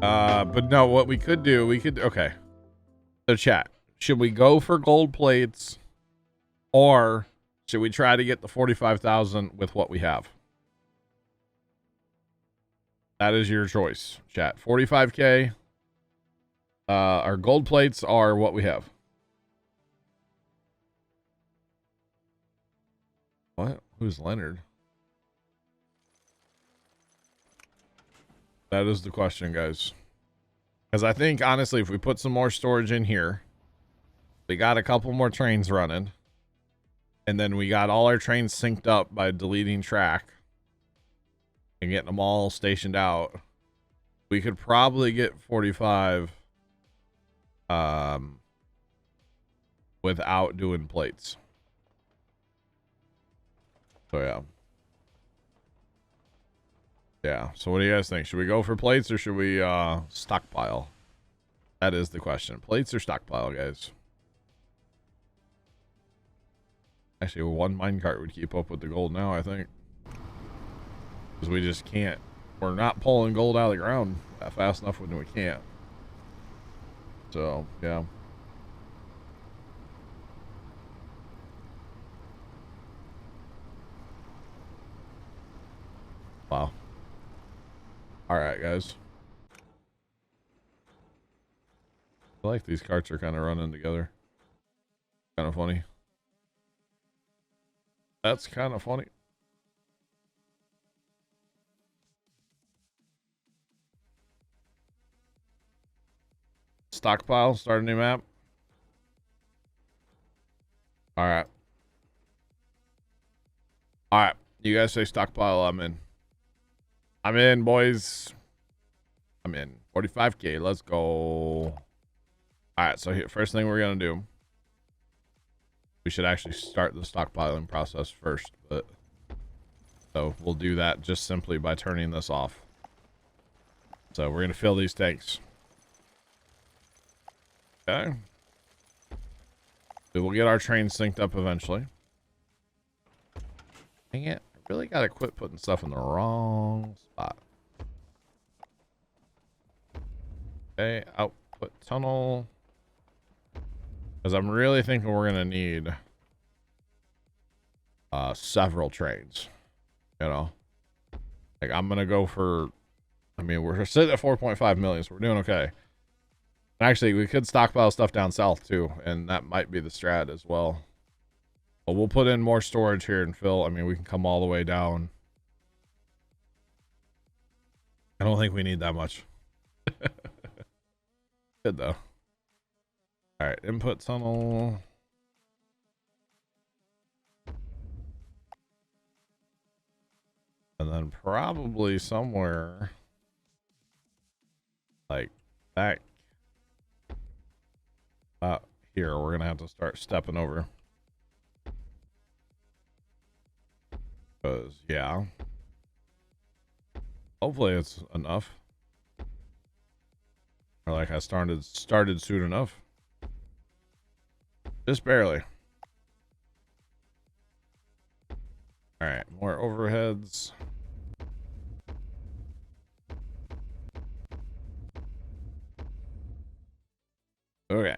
But no, what we could do, okay. So chat, should we go for gold plates or should we try to get the 45,000 with what we have? That is your choice, chat. 45K. Our gold plates are what we have. What? Who's Leonard? That is the question, guys. Because I think, honestly, if we put some more storage in here, we got a couple more trains running, and then we got all our trains synced up by deleting track and getting them all stationed out, we could probably get 45 without doing plates. So yeah. Yeah, so what do you guys think? Should we go for plates or should we stockpile? That is the question. Plates or stockpile, guys? Actually, one minecart would keep up with the gold now, I think. Because we just can't. We're not pulling gold out of the ground that fast enough when we can't. So, yeah. Wow. Alright, guys. I like these carts are kind of running together. Kind of funny. That's kind of funny. Stockpile, start a new map. Alright. Alright. You guys say stockpile, I'm in. I'm in, boys. I'm in. 45K, let's go. Alright, so here, first thing we're gonna do. We should actually start the stockpiling process first, but so we'll do that just simply by turning this off. So we're gonna fill these tanks. Okay. So we'll get our trains synced up eventually. Dang it. I really gotta quit putting stuff in the wrong spot. Okay, output tunnel. Because I'm really thinking we're gonna need several trains. You know? Like I'm gonna go for, I mean, we're sitting at 4.5 million, so we're doing okay. Actually, we could stockpile stuff down south too, and that might be the strat as well. But we'll put in more storage here and fill. I mean, we can come all the way down. I don't think we need that much. Good though. All right, input tunnel. And then probably somewhere like back here, we're gonna have to start stepping over. Because, yeah. Hopefully it's enough. Or like I started soon enough. Just barely. Alright, more overheads. Okay.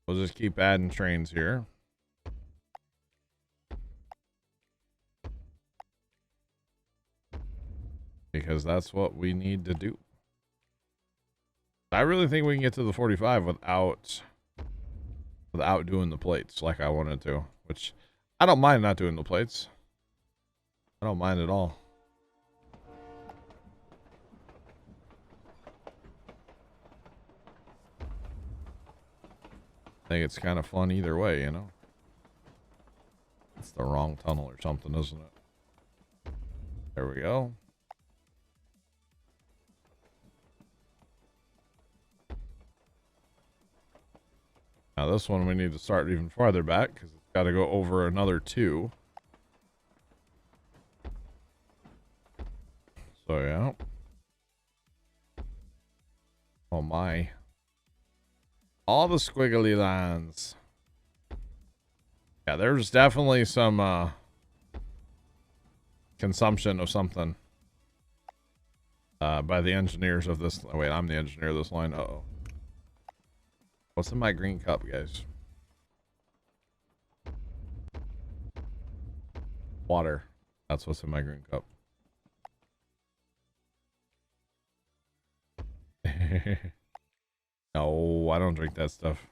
We'll just keep adding trains here. Because that's what we need to do. I really think we can get to the 45 without doing the plates like I wanted to. Which, I don't mind not doing the plates. I don't mind at all. I think it's kind of fun either way, you know? It's the wrong tunnel or something, isn't it? There we go. Now this one we need to start even farther back because it's got to go over another 2. So yeah. Oh my. All the squiggly lines. Yeah, there's definitely some consumption of something by the engineers of this. Oh, wait, I'm the engineer of this line. Uh-oh. What's in my green cup, guys? Water. That's what's in my green cup. No, I don't drink that stuff.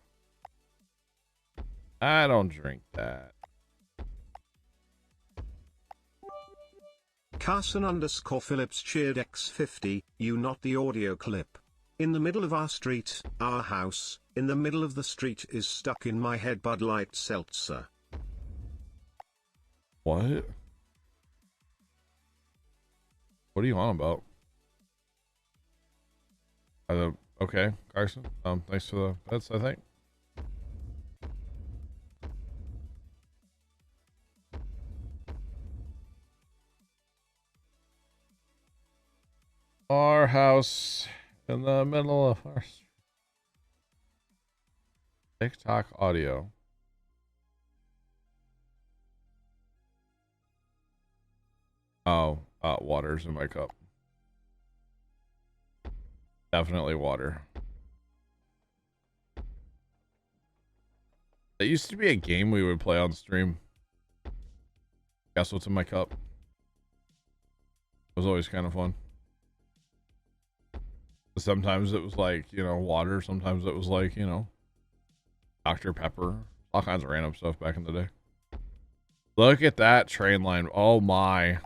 I don't drink that. Carson_Phillips cheered X50, you not the audio clip. In the middle of our street, our house, in the middle of the street is stuck in my head Bud Light Seltzer. What? What are you on about? Okay, Carson. Thanks for the bets, I think. Our house in the middle of our TikTok audio. Oh, water's in my cup. Definitely water. It used to be a game we would play on stream. Guess what's in my cup? It was always kind of fun. Sometimes it was like, you know, water. Sometimes it was like, you know, Dr. Pepper. All kinds of random stuff back in the day. Look at that train line. Oh my.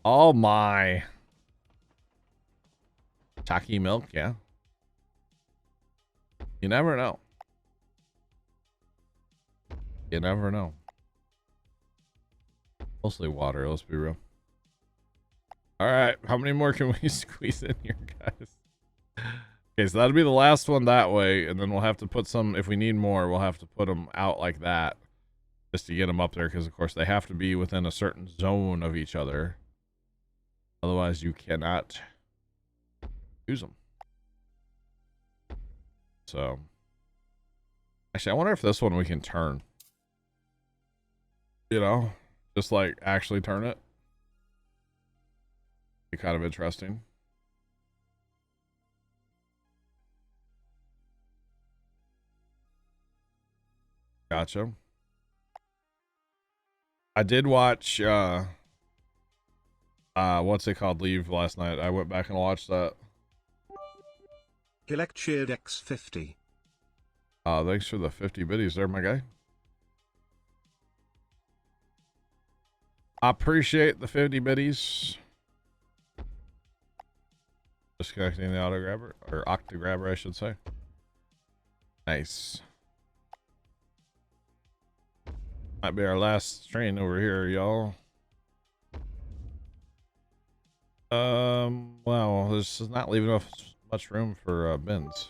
Oh my. Chalky milk, yeah. You never know. You never know. Mostly water, let's be real. Alright, how many more can we squeeze in here, guys? Okay, so that'll be the last one that way, and then we'll have to put some, if we need more, we'll have to put them out like that. Just to get them up there, because of course they have to be within a certain zone of each other. Otherwise you cannot use them. So, actually I wonder if this one we can turn. You know, just like actually turn it. Be kind of interesting. Gotcha. I did watch what's it called, Leave last night. I went back and watched that. Gilek cheered X50. Thanks for the 50 biddies there, my guy. I appreciate the 50 biddies. Disconnecting the auto grabber, or octa grabber, I should say. Nice. Might be our last train over here, y'all. Well, this is not leaving much room for bins.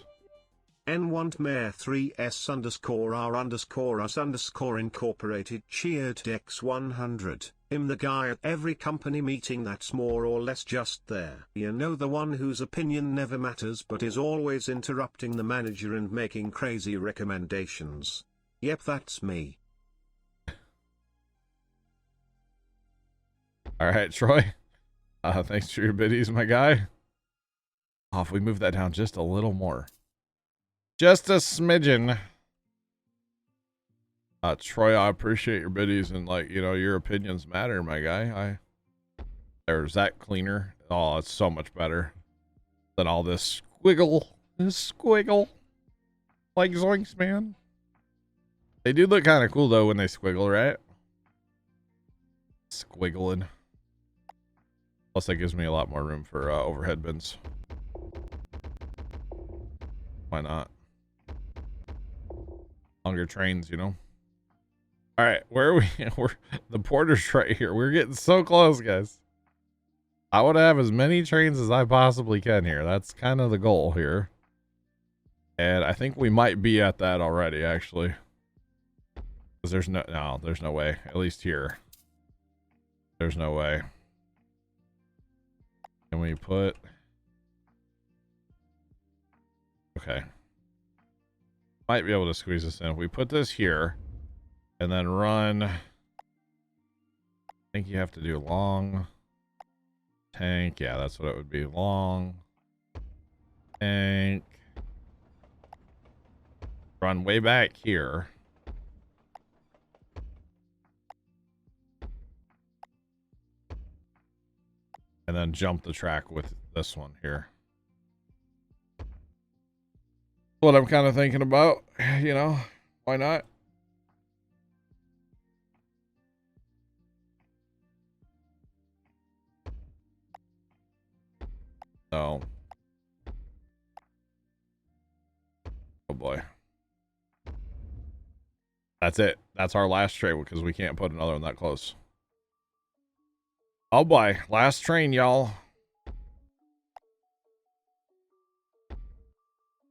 N want mayor 3S_R_us_incorporated cheered X100. I'm the guy at every company meeting that's more or less just there. You know, the one whose opinion never matters but is always interrupting the manager and making crazy recommendations. Yep, that's me. Alright, Troy. Thanks for your biddies, my guy. Oh, if we move that down just a little more. Just a smidgen. Troy, I appreciate your biddies, and like, you know, your opinions matter, my guy. There's that cleaner. Oh, it's so much better than all this squiggle. This squiggle. Like zoinks, man. They do look kind of cool though when they squiggle, right? Squiggling. Plus that gives me a lot more room for overhead bins. Why not? Longer trains, you know? Alright, where are we? We're the porter's right here. We're getting so close, guys. I want to have as many trains as I possibly can here. That's kind of the goal here. And I think we might be at that already, actually. Because there's there's no way. At least here. There's no way. Can we put... Okay. Might be able to squeeze this in. If we put this here and then run... I think you have to do long... Tank, yeah, that's what it would be. Long tank. Run way back here. And then jump the track with this one here. What I'm kind of thinking about, you know, why not? No. Oh boy. That's it. That's our last train because we can't put another one that close. Oh boy. Last train, y'all.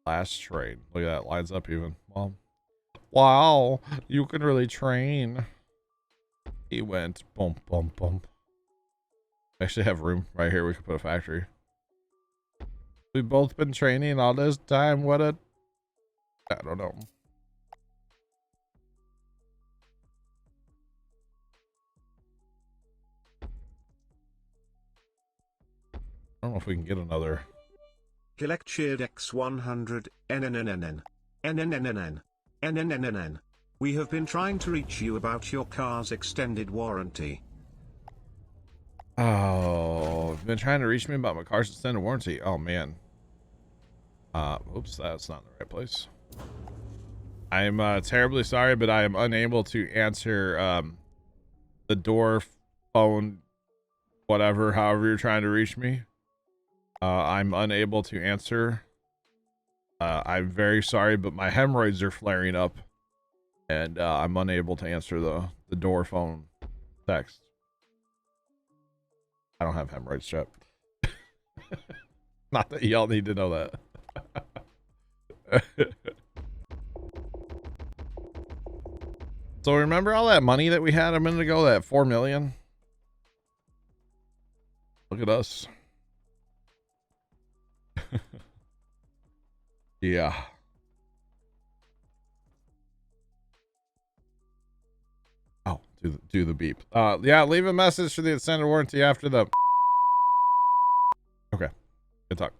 Last train. Look at that. Lines up even. Well, wow. You can really train. He went. Boom, boom, boom. I actually have room right here. We could put a factory. We've both been training all this time. What a... I don't know. I don't know if we can get another. Collect cheered X100, NNNNN. NNNNN. NNNNN. We have been trying to reach you about your car's extended warranty. Oh, you've been trying to reach me about my car's extended warranty. Oh, man. Oops, that's not in the right place. I'm terribly sorry, but I am unable to answer the door, phone, whatever, however you're trying to reach me. I'm unable to answer. I'm very sorry, but my hemorrhoids are flaring up, and I'm unable to answer the door, phone, text. I don't have hemorrhoids, Chat. Not that y'all need to know that. So remember all that money that we had a minute ago, that 4 million? Look at us. Yeah. Oh, do the beep. Yeah, leave a message for the extended warranty after the... Okay. Good talk.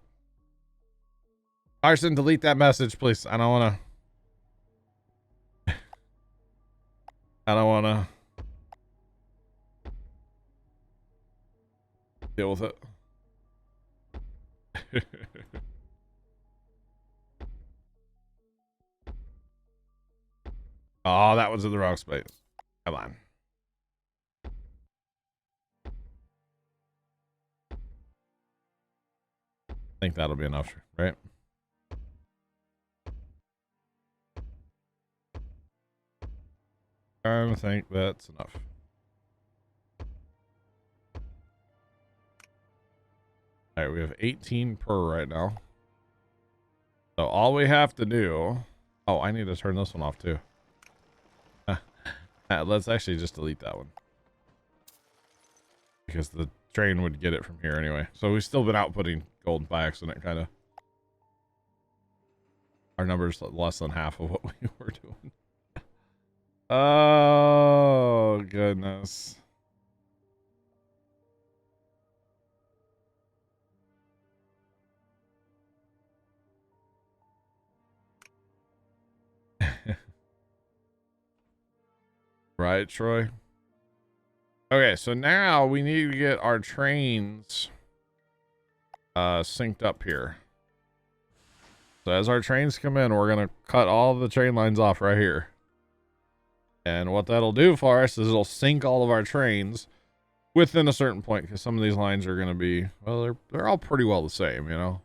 Carson, delete that message, please. I don't want to... I don't want to... deal with it. Oh, that was in the wrong space. Come on. I think that'll be enough, right? I think that's enough. All right, we have 18 per right now. So all we have to do... Oh, I need to turn this one off too. Let's actually just delete that one. Because the train would get it from here anyway. So we've still been outputting gold by accident, kind of. Our number's less than half of what we were doing. Oh, goodness. Right, Troy? Okay, so now we need to get our trains synced up here. So as our trains come in, we're going to cut all the train lines off right here. And what that'll do for us is it'll sync all of our trains within a certain point, because some of these lines are going to be, well, they're all pretty well the same, you know.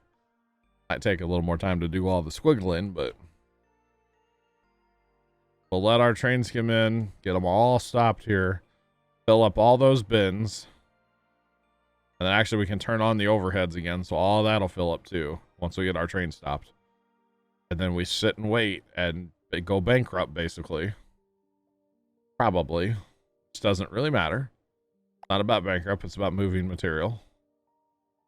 Might take a little more time to do all the squiggling, but we'll let our trains come in, get them all stopped here, fill up all those bins, and then actually we can turn on the overheads again, so all that'll fill up too once we get our train stopped. And then we sit and wait and go bankrupt, basically. Probably. Which doesn't really matter. It's not about bankrupt, it's about moving material.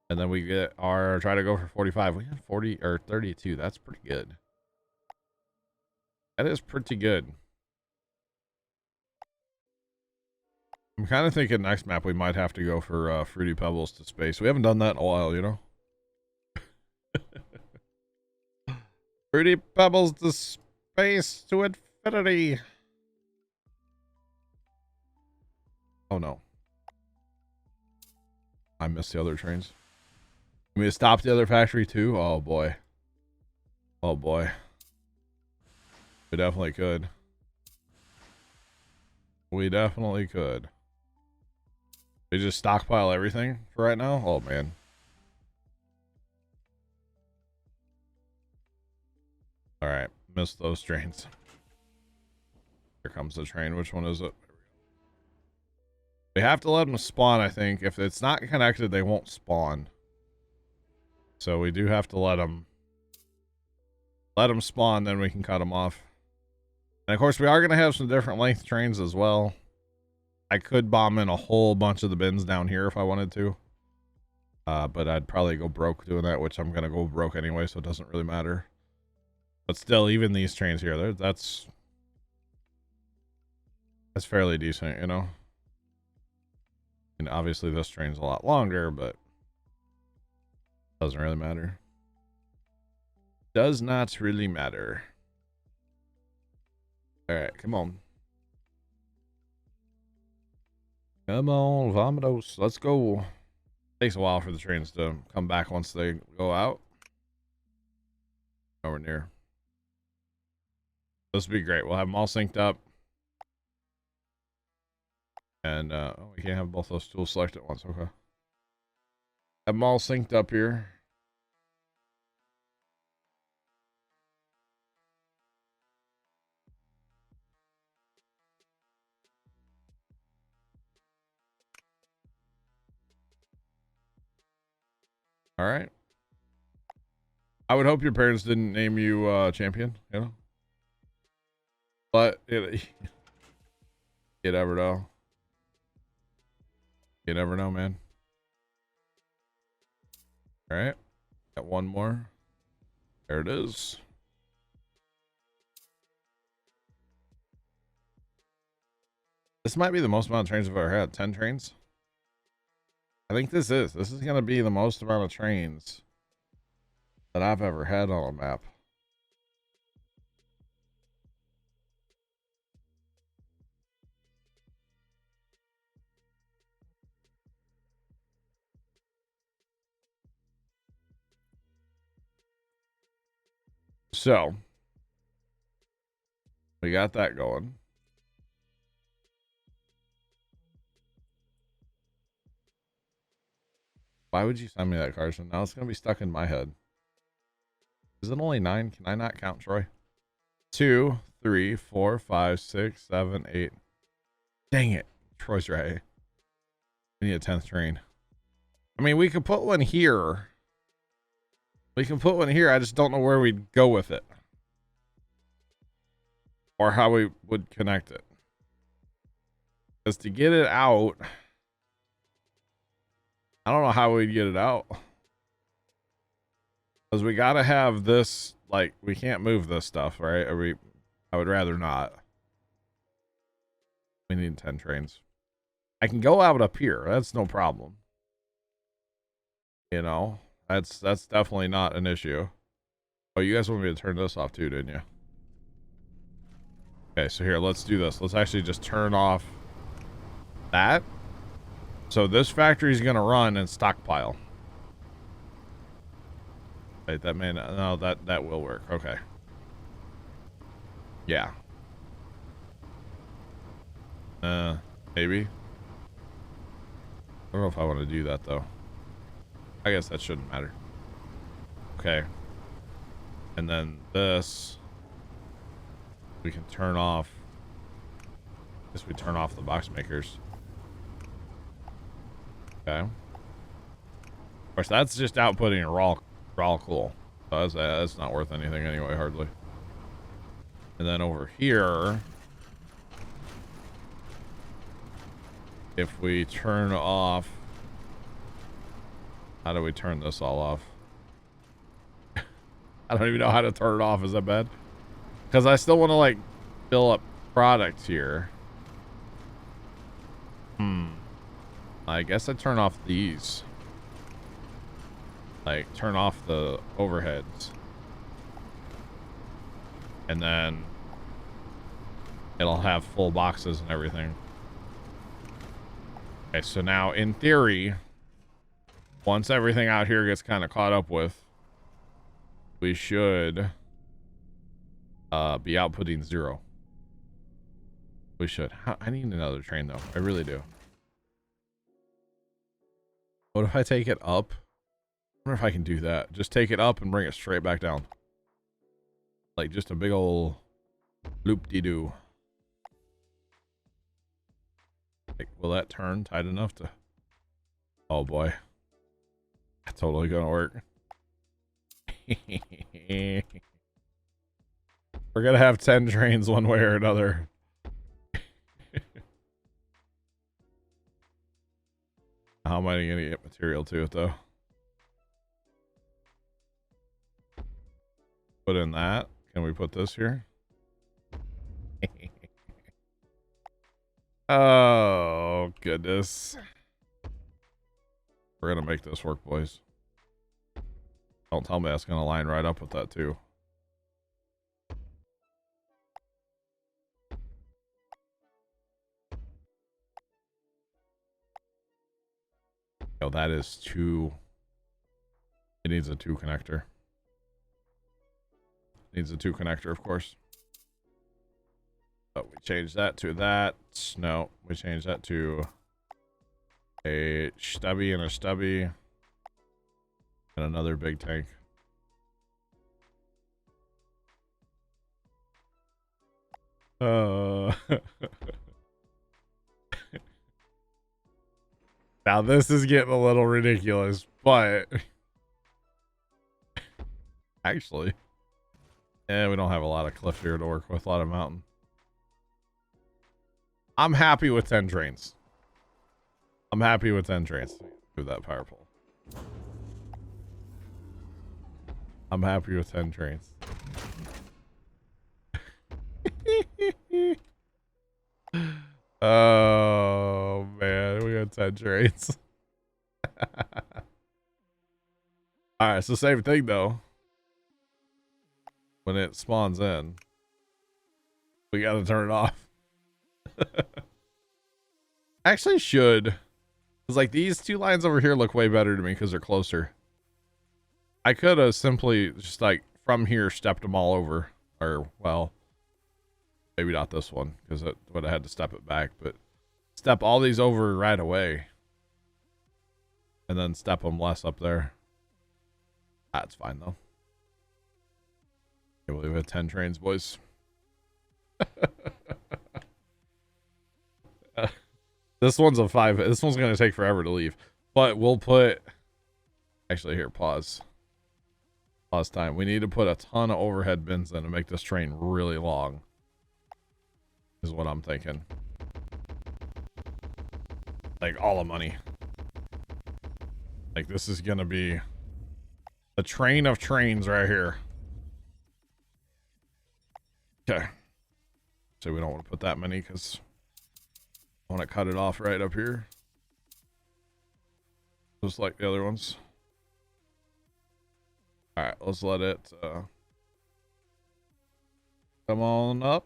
And then we get our, try to go for 45. We got 40 or 32. That's pretty good. That is pretty good. I'm kind of thinking next map we might have to go for Fruity Pebbles to space. We haven't done that in a while, you know? Fruity Pebbles to space to infinity. Oh no. I missed the other trains. Can we stop the other factory too? Oh boy. Oh boy. We definitely could. We definitely could. We just stockpile everything for right now? Oh man. Alright. Missed those trains. Here comes the train. Which one is it? We have to let them spawn, I think. If it's not connected, they won't spawn. So we do have to let them spawn, then we can cut them off. And of course, we are going to have some different length trains as well. I could bomb in a whole bunch of the bins down here if I wanted to. But I'd probably go broke doing that, which I'm going to go broke anyway, so it doesn't really matter. But still, even these trains here, that's fairly decent, you know? And obviously this train's a lot longer, but doesn't really matter. Does not really matter. Alright, come on. Come on, Vomitos. Let's go. Takes a while for the trains to come back once they go out. Nowhere near. This will be great. We'll have them all synced up. And, oh, we can't have both those tools selected at once. Okay. Have them all synced up here. All right. I would hope your parents didn't name you champion, you know? But you never know. You never know, man. All right. Got one more. There it is. This might be the most amount of trains I've ever had. 10 trains? I think this is. This is going to be the most amount of trains that I've ever had on a map. So, we got that going. Why would you send me that, Carson? Now it's going to be stuck in my head. Is it only 9? Can I not count, Troy? 2, 3, 4, 5, 6, 7, 8. Dang it. Troy's right. We need a 10th train. I mean, we could put one here. We can put one here. I just don't know where we'd go with it. Or how we would connect it. Because to get it out, I don't know how we'd get it out. Because we got to have this, like, we can't move this stuff, right? I would rather not. We need 10 trains. I can go out up here. That's no problem. You know, that's definitely not an issue. Oh, you guys want me to turn this off too, didn't you? Okay, so here, let's do this. Let's actually just turn off that. So this factory is going to run and stockpile. Wait, that may not, no, that will work. Okay. Yeah. Maybe. I don't know if I want to do that though. I guess that shouldn't matter. Okay. And then this we can turn off. I guess we turn off the box makers. Okay. Of course, that's just outputting raw cool. So that's not worth anything anyway, hardly. And then over here, if we turn off, how do we turn this all off? I don't even know how to turn it off. Is that bad? Because I still want to like fill up product here. I guess I turn off these. Like, turn off the overheads. And then it'll have full boxes and everything. Okay, so now, in theory, once everything out here gets kind of caught up with, we should be outputting 0. We should. I need another train, though. I really do. What if I take it up? I wonder if I can do that. Just take it up and bring it straight back down. Like, just a big old loop-de-doo. Like, will that turn tight enough to... Oh, boy. That's totally gonna work. We're gonna have 10 trains one way or another. How am I gonna get material to it, though? Put in that. Can we put this here? Oh, goodness. We're gonna make this work, boys. Don't tell me that's gonna line right up with that, too. Oh, that is 2. It needs a 2 connector. Needs a 2 connector, of course. But we changed that to that. No, we changed that to a stubby and a stubby. And another big tank. Now this is getting a little ridiculous, but actually, we don't have a lot of cliff here to work with, a lot of mountain. I'm happy with 10 trains. I'm happy with 10 trains. Move that power pole. I'm happy with 10 trains. Oh, man. We got 10 trains. Alright, so same thing, though. When it spawns in, we gotta turn it off. Actually should. Because, like, these 2 lines over here look way better to me because they're closer. I could have simply just, like, from here stepped them all over. Or, well, maybe not this one because it would have had to step it back. But step all these over right away. And then step them less up there. That's fine, though. Okay, we've had 10 trains, boys. This one's a 5. This one's going to take forever to leave. But we'll put... Actually, here, pause. Pause time. We need to put a ton of overhead bins in to make this train really long. Is what I'm thinking. Like, all the money. Like, this is going to be a train of trains right here. Okay. So we don't want to put that many because I want to cut it off right up here. Just like the other ones. Alright, let's let it come on up.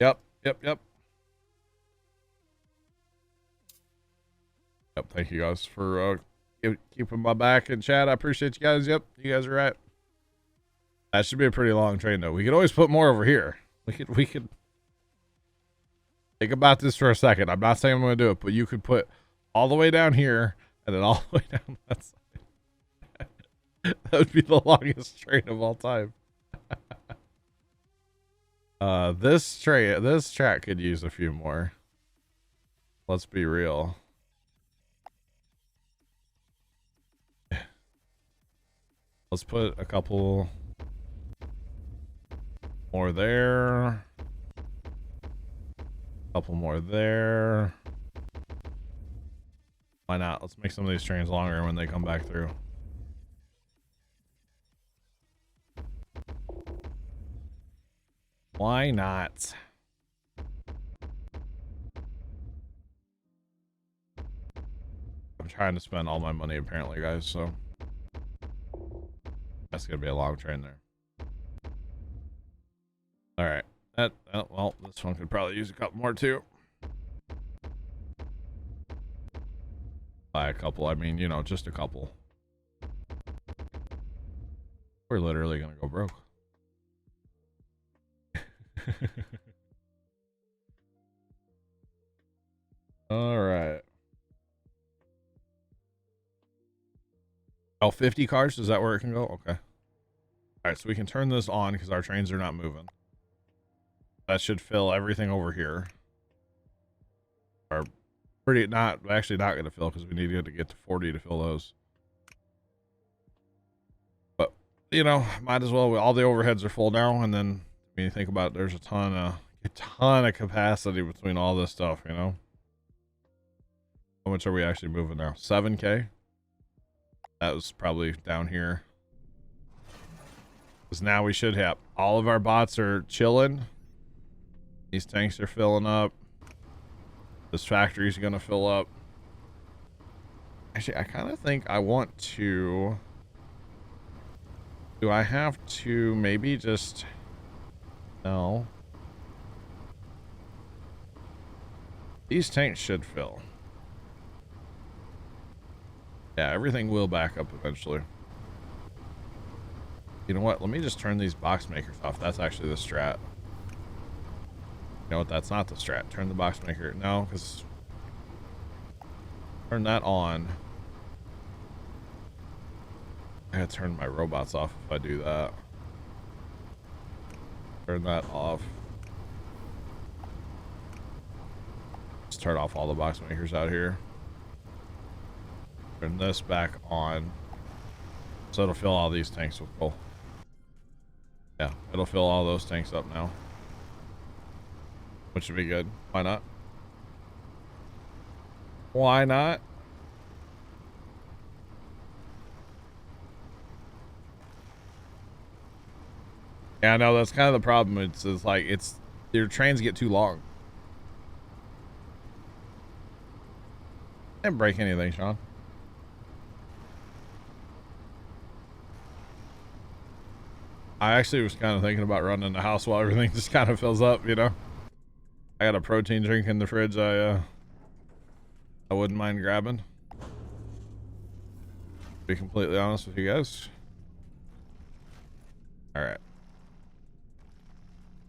Yep. Yep, thank you guys for keeping my back in chat. I appreciate you guys. Yep, you guys are right. That should be a pretty long train, though. We could always put more over here. We could think about this for a second. I'm not saying I'm going to do it, but you could put all the way down here and then all the way down that side. That would be the longest train of all time. This track could use a few more. Let's be real. Let's put a couple more there. A couple more there. Why not? Let's make some of these trains longer when they come back through. Why not? I'm trying to spend all my money apparently, guys, so that's gonna be a long train there. All right. Well, this one could probably use a couple more too. By a couple, I mean, you know, just a couple. We're literally gonna go broke. All right. Oh, 50 cars? Is that where it can go? Okay. All right, so we can turn this on because our trains are not moving. That should fill everything over here. Or actually not going to fill because we need to get to 40 to fill those. But, you know, might as well. All the overheads are full now. And then when you think about it, there's a ton of capacity between all this stuff, you know? How much are we actually moving now? 7K? That was probably down here. Because now we should have all of our bots are chilling. These tanks are filling up. This factory's gonna fill up. Actually, I kind of think I want to... Do I have to maybe just... No. These tanks should fill. Yeah, everything will back up eventually. You know what? Let me just turn these box makers off. That's actually the strat. You know what? That's not the strat. Turn the box maker. No, because... Turn that on. I gotta turn my robots off if I do that. Turn that off. Just turn off all the box makers out here. Turn this back on. So it'll fill all these tanks with coal. Yeah, it'll fill all those tanks up now. Which would be good. Why not? Why not? Yeah, no, that's kind of the problem. It's like, your trains get too long. Didn't break anything, Sean. I actually was kind of thinking about running the house while everything just kind of fills up, you know? I got a protein drink in the fridge I wouldn't mind grabbing. To be completely honest with you guys. Alright.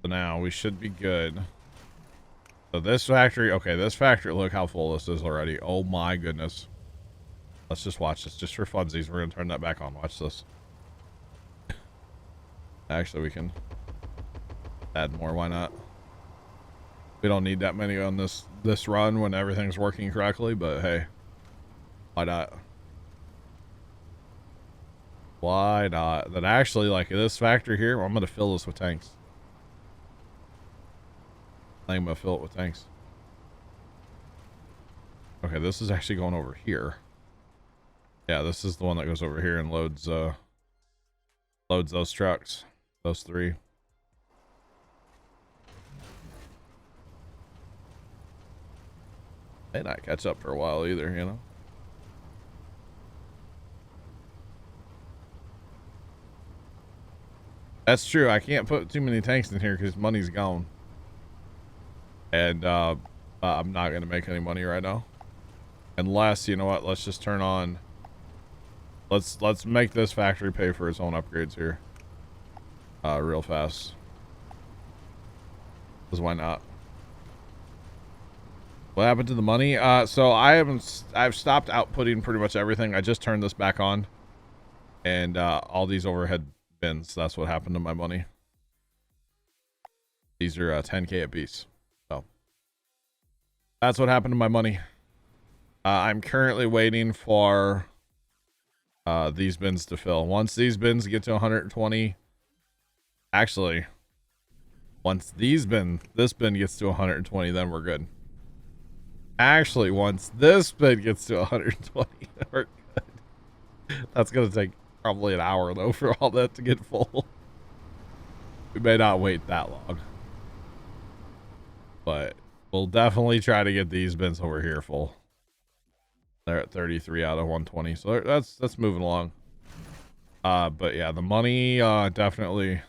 So now we should be good. So this factory, okay, this factory, look how full this is already. Oh my goodness. Let's just watch this, just for funsies. We're going to turn that back on. Watch this. Actually, we can add more. Why not? We don't need that many on this run when everything's working correctly, but hey, why not? Why not? Then actually, like this factory here, I'm gonna fill this with tanks. I'm gonna fill it with tanks. Okay, this is actually going over here. Yeah, this is the one that goes over here and loads those trucks. Those three. May not catch up for a while either, you know? That's true. I can't put too many tanks in here because money's gone. And I'm not going to make any money right now. Unless, you know what, let's just turn on... Let's make this factory pay for its own upgrades here. Real fast. Because why not? What happened to the money? So I've stopped outputting pretty much everything. I just turned this back on. And all these overhead bins, that's what happened to my money. These are 10K a piece. So that's what happened to my money. I'm currently waiting for these bins to fill. Once these bins get to 120, actually, once this bin gets to 120, then we're good. Actually, once this bin gets to 120, we're good. That's gonna take probably an hour though for all that to get full. We may not wait that long. But we'll definitely try to get these bins over here full. They're at 33 out of 120, so that's moving along. But yeah, the money definitely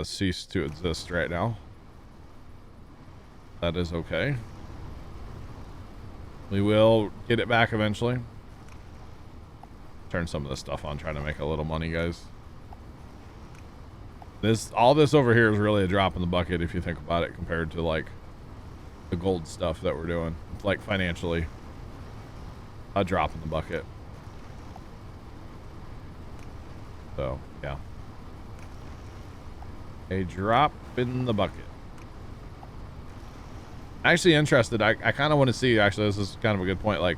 ceased to exist right now. That is okay. We will get it back eventually. Turn some of this stuff on, trying to make a little money, guys. All this over here is really a drop in the bucket if you think about it, compared to like the gold stuff that we're doing. It's like financially a drop in the bucket. So yeah, a drop in the bucket. Actually interested. I kind of want to see, actually, this is kind of a good point. Like,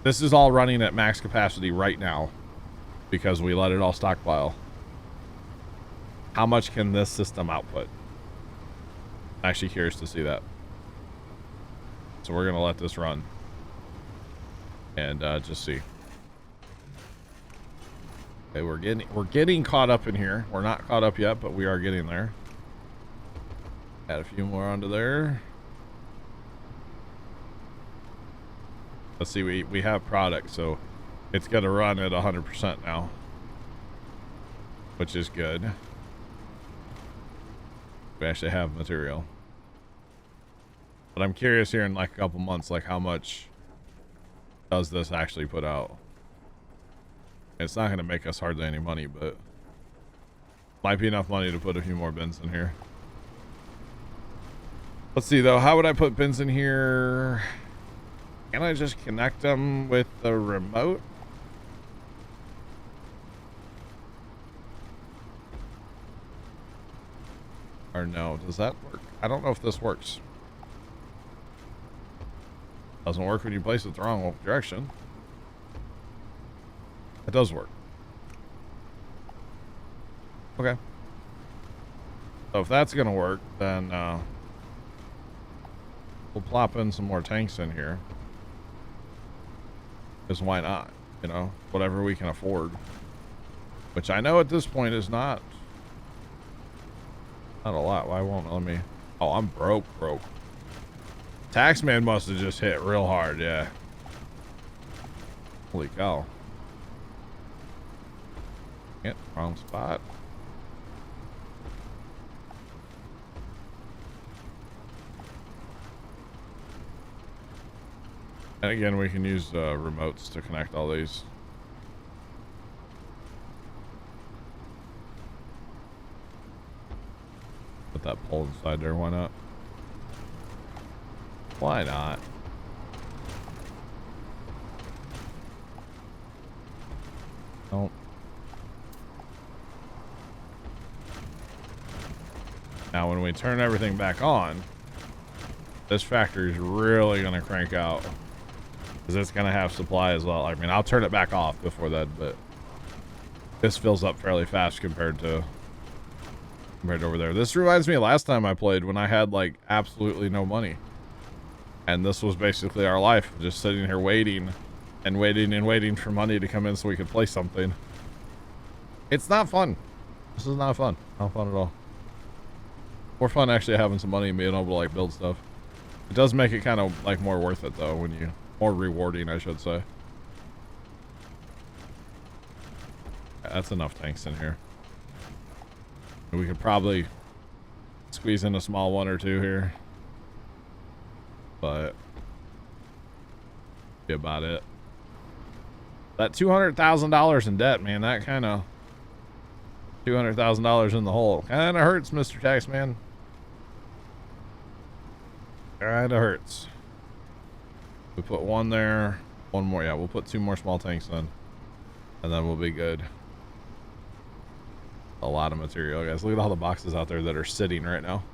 this is all running at max capacity right now because we let it all stockpile. How much can this system output? I'm actually curious to see that. So we're gonna let this run and just see. Okay, we're getting caught up in here. We're not caught up yet, but we are getting there. Add a few more onto there. Let's see, we have product, so it's gonna run at 100% now, which is good. We actually have material. But I'm curious here in like a couple months, like how much does this actually put out? It's not gonna make us hardly any money, but might be enough money to put a few more bins in here. Let's see though, how would I put bins in here? Can I just connect them with the remote? Or no, does that work? I don't know if this works. Doesn't work when you place it the wrong direction. It does work. Okay. So if that's gonna work, then we'll plop in some more tanks in here. Because why not? You know, whatever we can afford. Which I know at this point is not a lot. Why won't it let me? Oh, I'm broke. Taxman must have just hit real hard, yeah. Holy cow. Yep, wrong spot. And again, we can use remotes to connect all these. Put that pole inside there, why not? Why not? Nope. Now when we turn everything back on, this factory is really going to crank out. Because it's going to have supply as well. I mean, I'll turn it back off before that, but this fills up fairly fast compared to over there. This reminds me of last time I played when I had like absolutely no money. And this was basically our life. Just sitting here waiting and waiting and waiting for money to come in so we could play something. It's not fun. This is not fun. Not fun at all. More fun actually having some money and being able to like build stuff. It does make it kind of like more worth it though when you... More rewarding, I should say. That's enough tanks in here. We could probably squeeze in a small one or two here. But... be about it. That $200,000 in debt, man, that kind of... $200,000 in the hole. Kind of hurts, Mr. Taxman. Kind of hurts. We put one there, one more. Yeah, we'll put two more small tanks in, and then we'll be good. A lot of material, guys. Look at all the boxes out there that are sitting right now.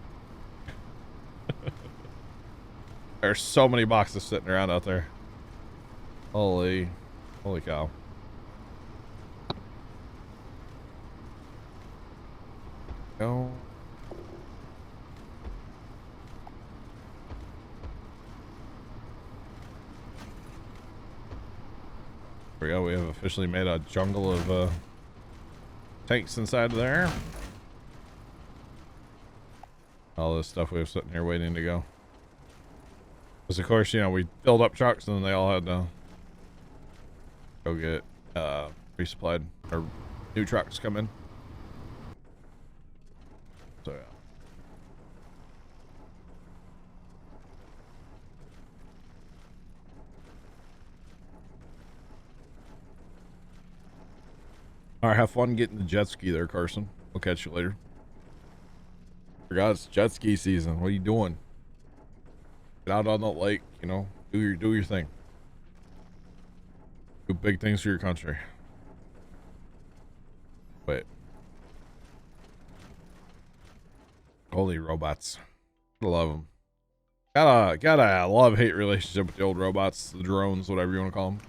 There's so many boxes sitting around out there. Holy cow. Go. There we go. We have officially made a jungle of tanks inside of there. All this stuff we have sitting here waiting to go. Because of course, you know, we filled up trucks and then they all had to go get resupplied or new trucks come in. So yeah. All right, have fun getting the jet ski there, Carson. We'll catch you later. Forgot it's jet ski season. What are you doing? Get out on the lake, you know. Do your thing. Do big things for your country. Wait. Holy robots. I love them. Got a love-hate relationship with the old robots, the drones, whatever you want to call them.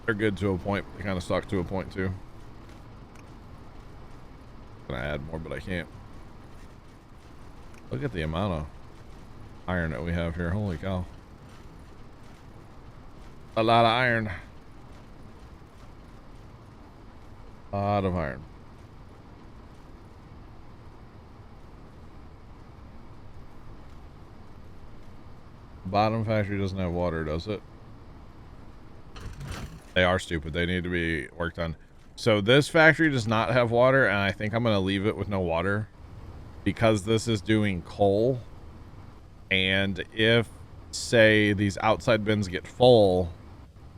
They're good to a point, but they kind of suck to a point too. I'm gonna add more, but I can't. Look at the amount of iron that we have here. Holy cow. A lot of iron. A lot of iron. Bottom factory doesn't have water, does it? They are stupid. They need to be worked on. So this factory does not have water, and I think I'm going to leave it with no water because this is doing coal. And if, say, these outside bins get full,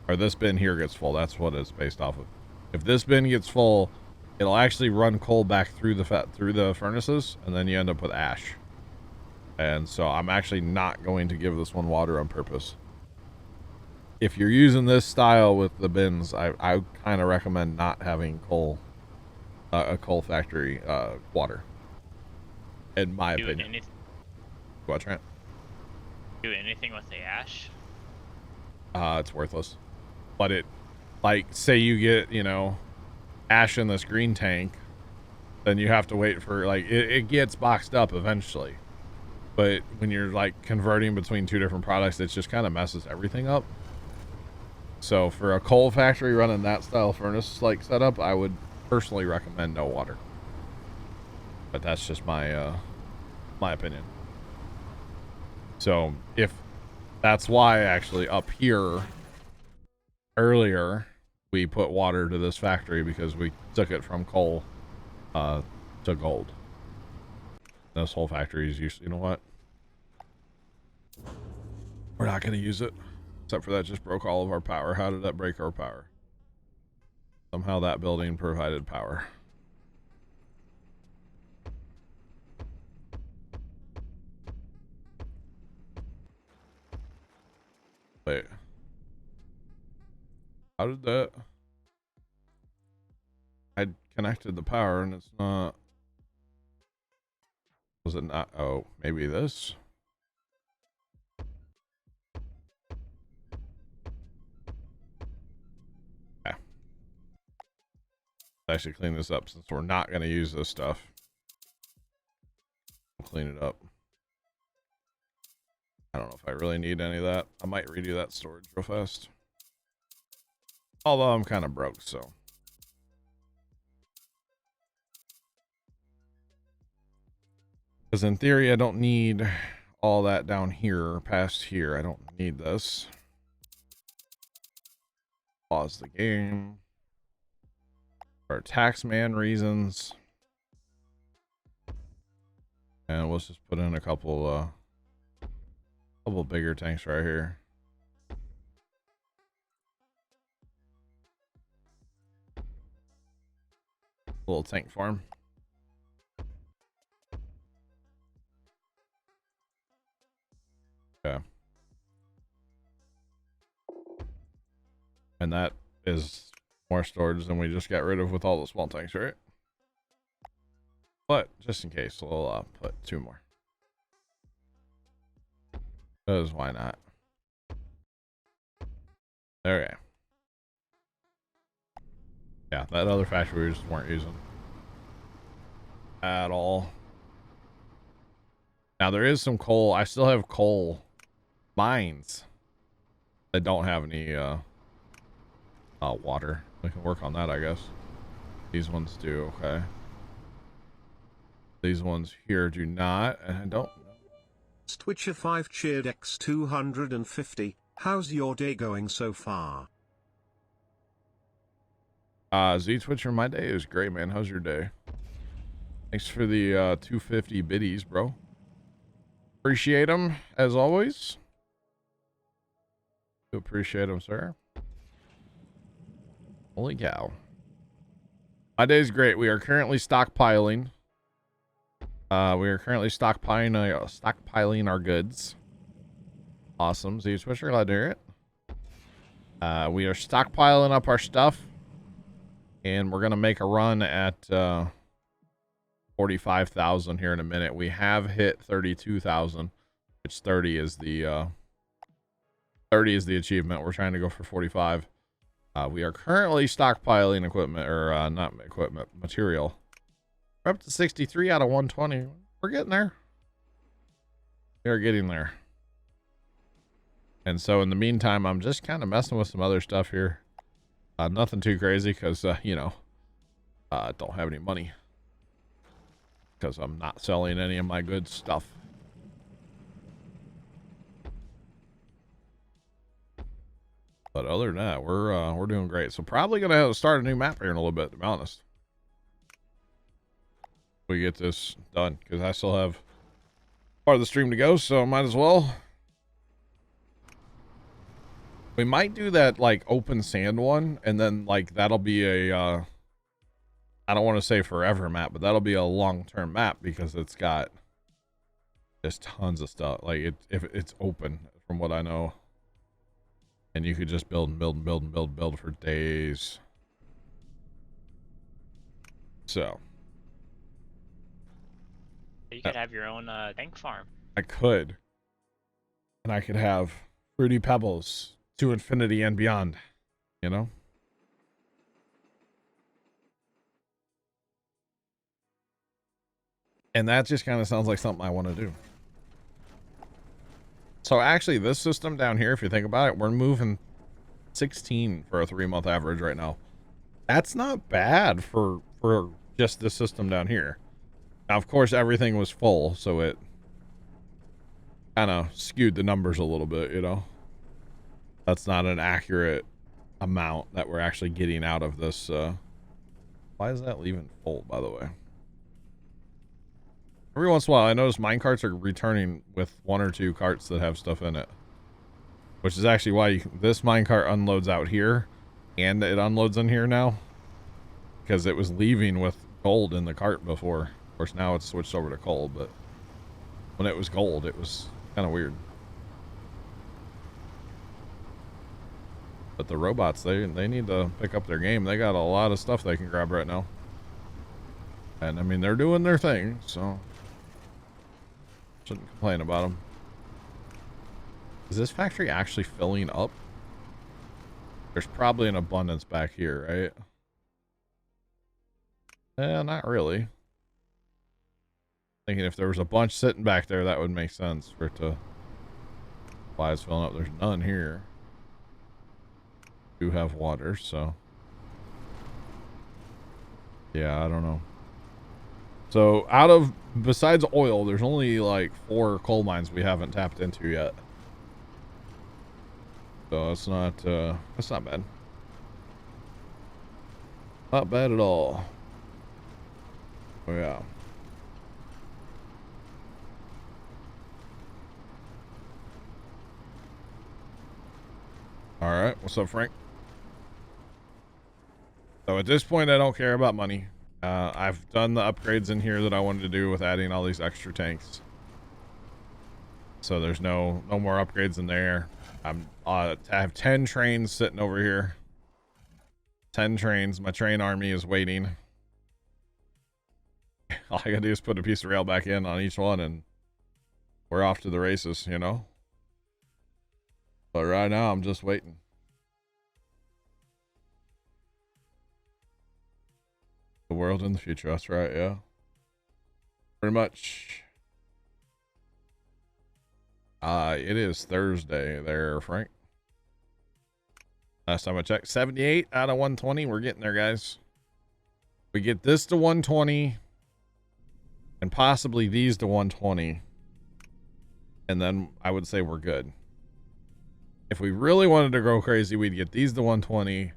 or this bin here gets full, that's what it's based off of. If this bin gets full, it'll actually run coal back through the furnaces, and then you end up with ash. And so I'm actually not going to give this one water on purpose. If you're using this style with the bins, I kind of recommend not having a coal factory water. In my opinion. What, Trent? Do anything with the ash? It's worthless. But it, like, say you get, you know, ash in this green tank, then you have to wait for, like, it gets boxed up eventually. But when you're, like, converting between two different products, it just kind of messes everything up. So for a coal factory running that style furnace like setup, I would personally recommend no water. But that's just my my opinion. So if that's why actually up here earlier we put water to this factory, because we took it from coal to gold. This whole factory is used. You know what? We're not going to use it. Except for that just broke all of our power. How did that break our power? Somehow that building provided power. Wait. How did that? I connected the power and it's not. Was it not? Oh, maybe this? Yeah. Let's actually clean this up since we're not going to use this stuff. We'll clean it up. I don't know if I really need any of that. I might redo that storage real fast. Although I'm kind of broke, so. Because in theory, I don't need all that down here, past here. I don't need this. Pause the game. For taxman reasons. And let's just put in a couple bigger tanks right here. Little tank farm. Okay. And that is more storage than we just got rid of with all the small tanks, right? But just in case, we'll put 2 more. Because why not? Okay. Yeah, that other factory we just weren't using at all. Now there is some coal. I still have coal mines that don't have any water. We can work on that, I guess. These ones do. Okay. These ones here do not, and I don't. Twitcher 5 cheered X 250. How's your day going so far? Z Twitcher, my day is great, man. How's your day? Thanks for the 250 biddies, bro. Appreciate them as always. Do appreciate them, sir. Holy cow. My day's great. We are currently stockpiling. We are currently stockpiling our goods. Awesome. Z Twitcher, glad to hear it. We are stockpiling up our stuff. And we're going to make a run at 45,000 here in a minute. We have hit 32,000, which 30 is the achievement. We're trying to go for 45. We are currently stockpiling equipment, or not equipment, material. We're up to 63 out of 120. We're getting there. We are getting there. And so in the meantime, I'm just kind of messing with some other stuff here. Nothing too crazy because, you know, I don't have any money. Because I'm not selling any of my good stuff. But other than that, we're doing great. So probably going to have to start a new map here in a little bit, to be honest. We get this done because I still have part of the stream to go, so might as well. We might do that like open sand one, and then like that'll be a I don't want to say forever map, but that'll be a long-term map because it's got just tons of stuff. Like if it's open from what I know. And you could just build and build and build and build and build for days. So You could have your own tank farm. I could. And I could have Fruity Pebbles to infinity and beyond, you know? And that just kind of sounds like something I want to do. So actually, this system down here, if you think about it, we're moving 16 for a 3-month average right now. That's not bad for just this system down here. Now, of course, everything was full, so it kind of skewed the numbers a little bit, you know? That's not an accurate amount that we're actually getting out of this. Why is that leaving full, by the way? Every once in a while, I notice mine carts are returning with 1 or 2 carts that have stuff in it. Which is actually why this mine cart unloads out here, and it unloads in here now. Because it was leaving with gold in the cart before. Of course, now it's switched over to coal, but when it was gold, it was kind of weird. But the robots, they need to pick up their game. They got a lot of stuff they can grab right now. And, I mean, they're doing their thing, so shouldn't complain about them. Is this factory actually filling up? There's probably an abundance back here, right? Not really. Thinking if there was a bunch sitting back there, that would make sense for it to... Why it's filling up. There's none here. Do have water, so... Yeah, I don't know. So, out of... Besides oil, there's only like 4 coal mines we haven't tapped into yet. So, that's not bad. Not bad at all. Oh, yeah. Alright, what's up, Frank? So at this point, I don't care about money. I've done the upgrades in here that I wanted to do with adding all these extra tanks. So there's no more upgrades in there. I have 10 trains sitting over here. 10 trains. My train army is waiting. All I gotta do is put a piece of rail back in on each one and we're off to the races, you know? But right now, I'm just waiting. The world in the future, that's right, yeah. Pretty much. It is Thursday there, Frank. Last time I checked, 78 out of 120. We're getting there, guys. We get this to 120. and possibly these to 120. And then I would say we're good. If we really wanted to go crazy, we'd get these to 120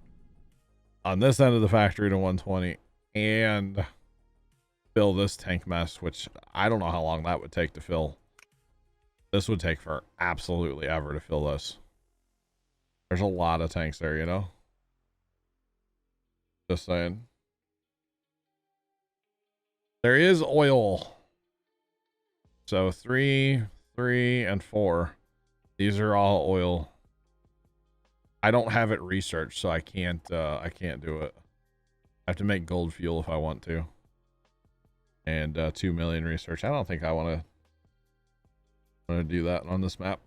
on this end of the factory to 120 and fill this tank mess, which I don't know how long that would take to fill. This would take for absolutely ever to fill this. There's a lot of tanks there, you know? Just saying. There is oil. So 3, 3, and 4. These are all oil. I don't have it researched, so I can't do it. I have to make gold fuel if I want to. And 2 million research. I don't think I want to do that on this map.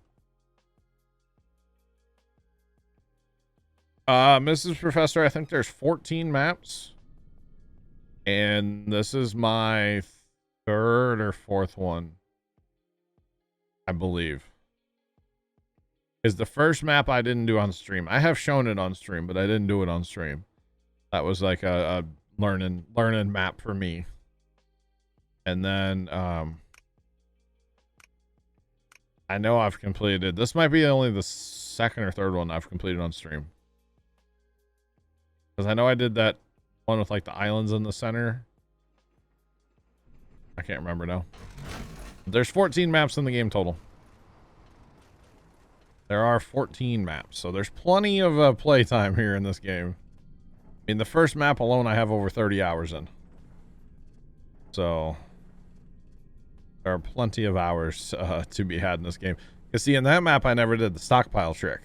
Mrs. Professor, I think there's 14 maps. And this is my 3rd or 4th one, I believe. Is the first map I didn't do on stream. I have shown it on stream, but I didn't do it on stream. That was like a learning map for me. And then I know I've completed. This might be only the 2nd or 3rd one I've completed on stream. Because I know I did that one with like the islands in the center. I can't remember now. There's 14 maps in the game total. There are 14 maps, so there's plenty of playtime here in this game. I mean, the first map alone I have over 30 hours in. So there are plenty of hours to be had in this game. Because see, in that map I never did the stockpile trick.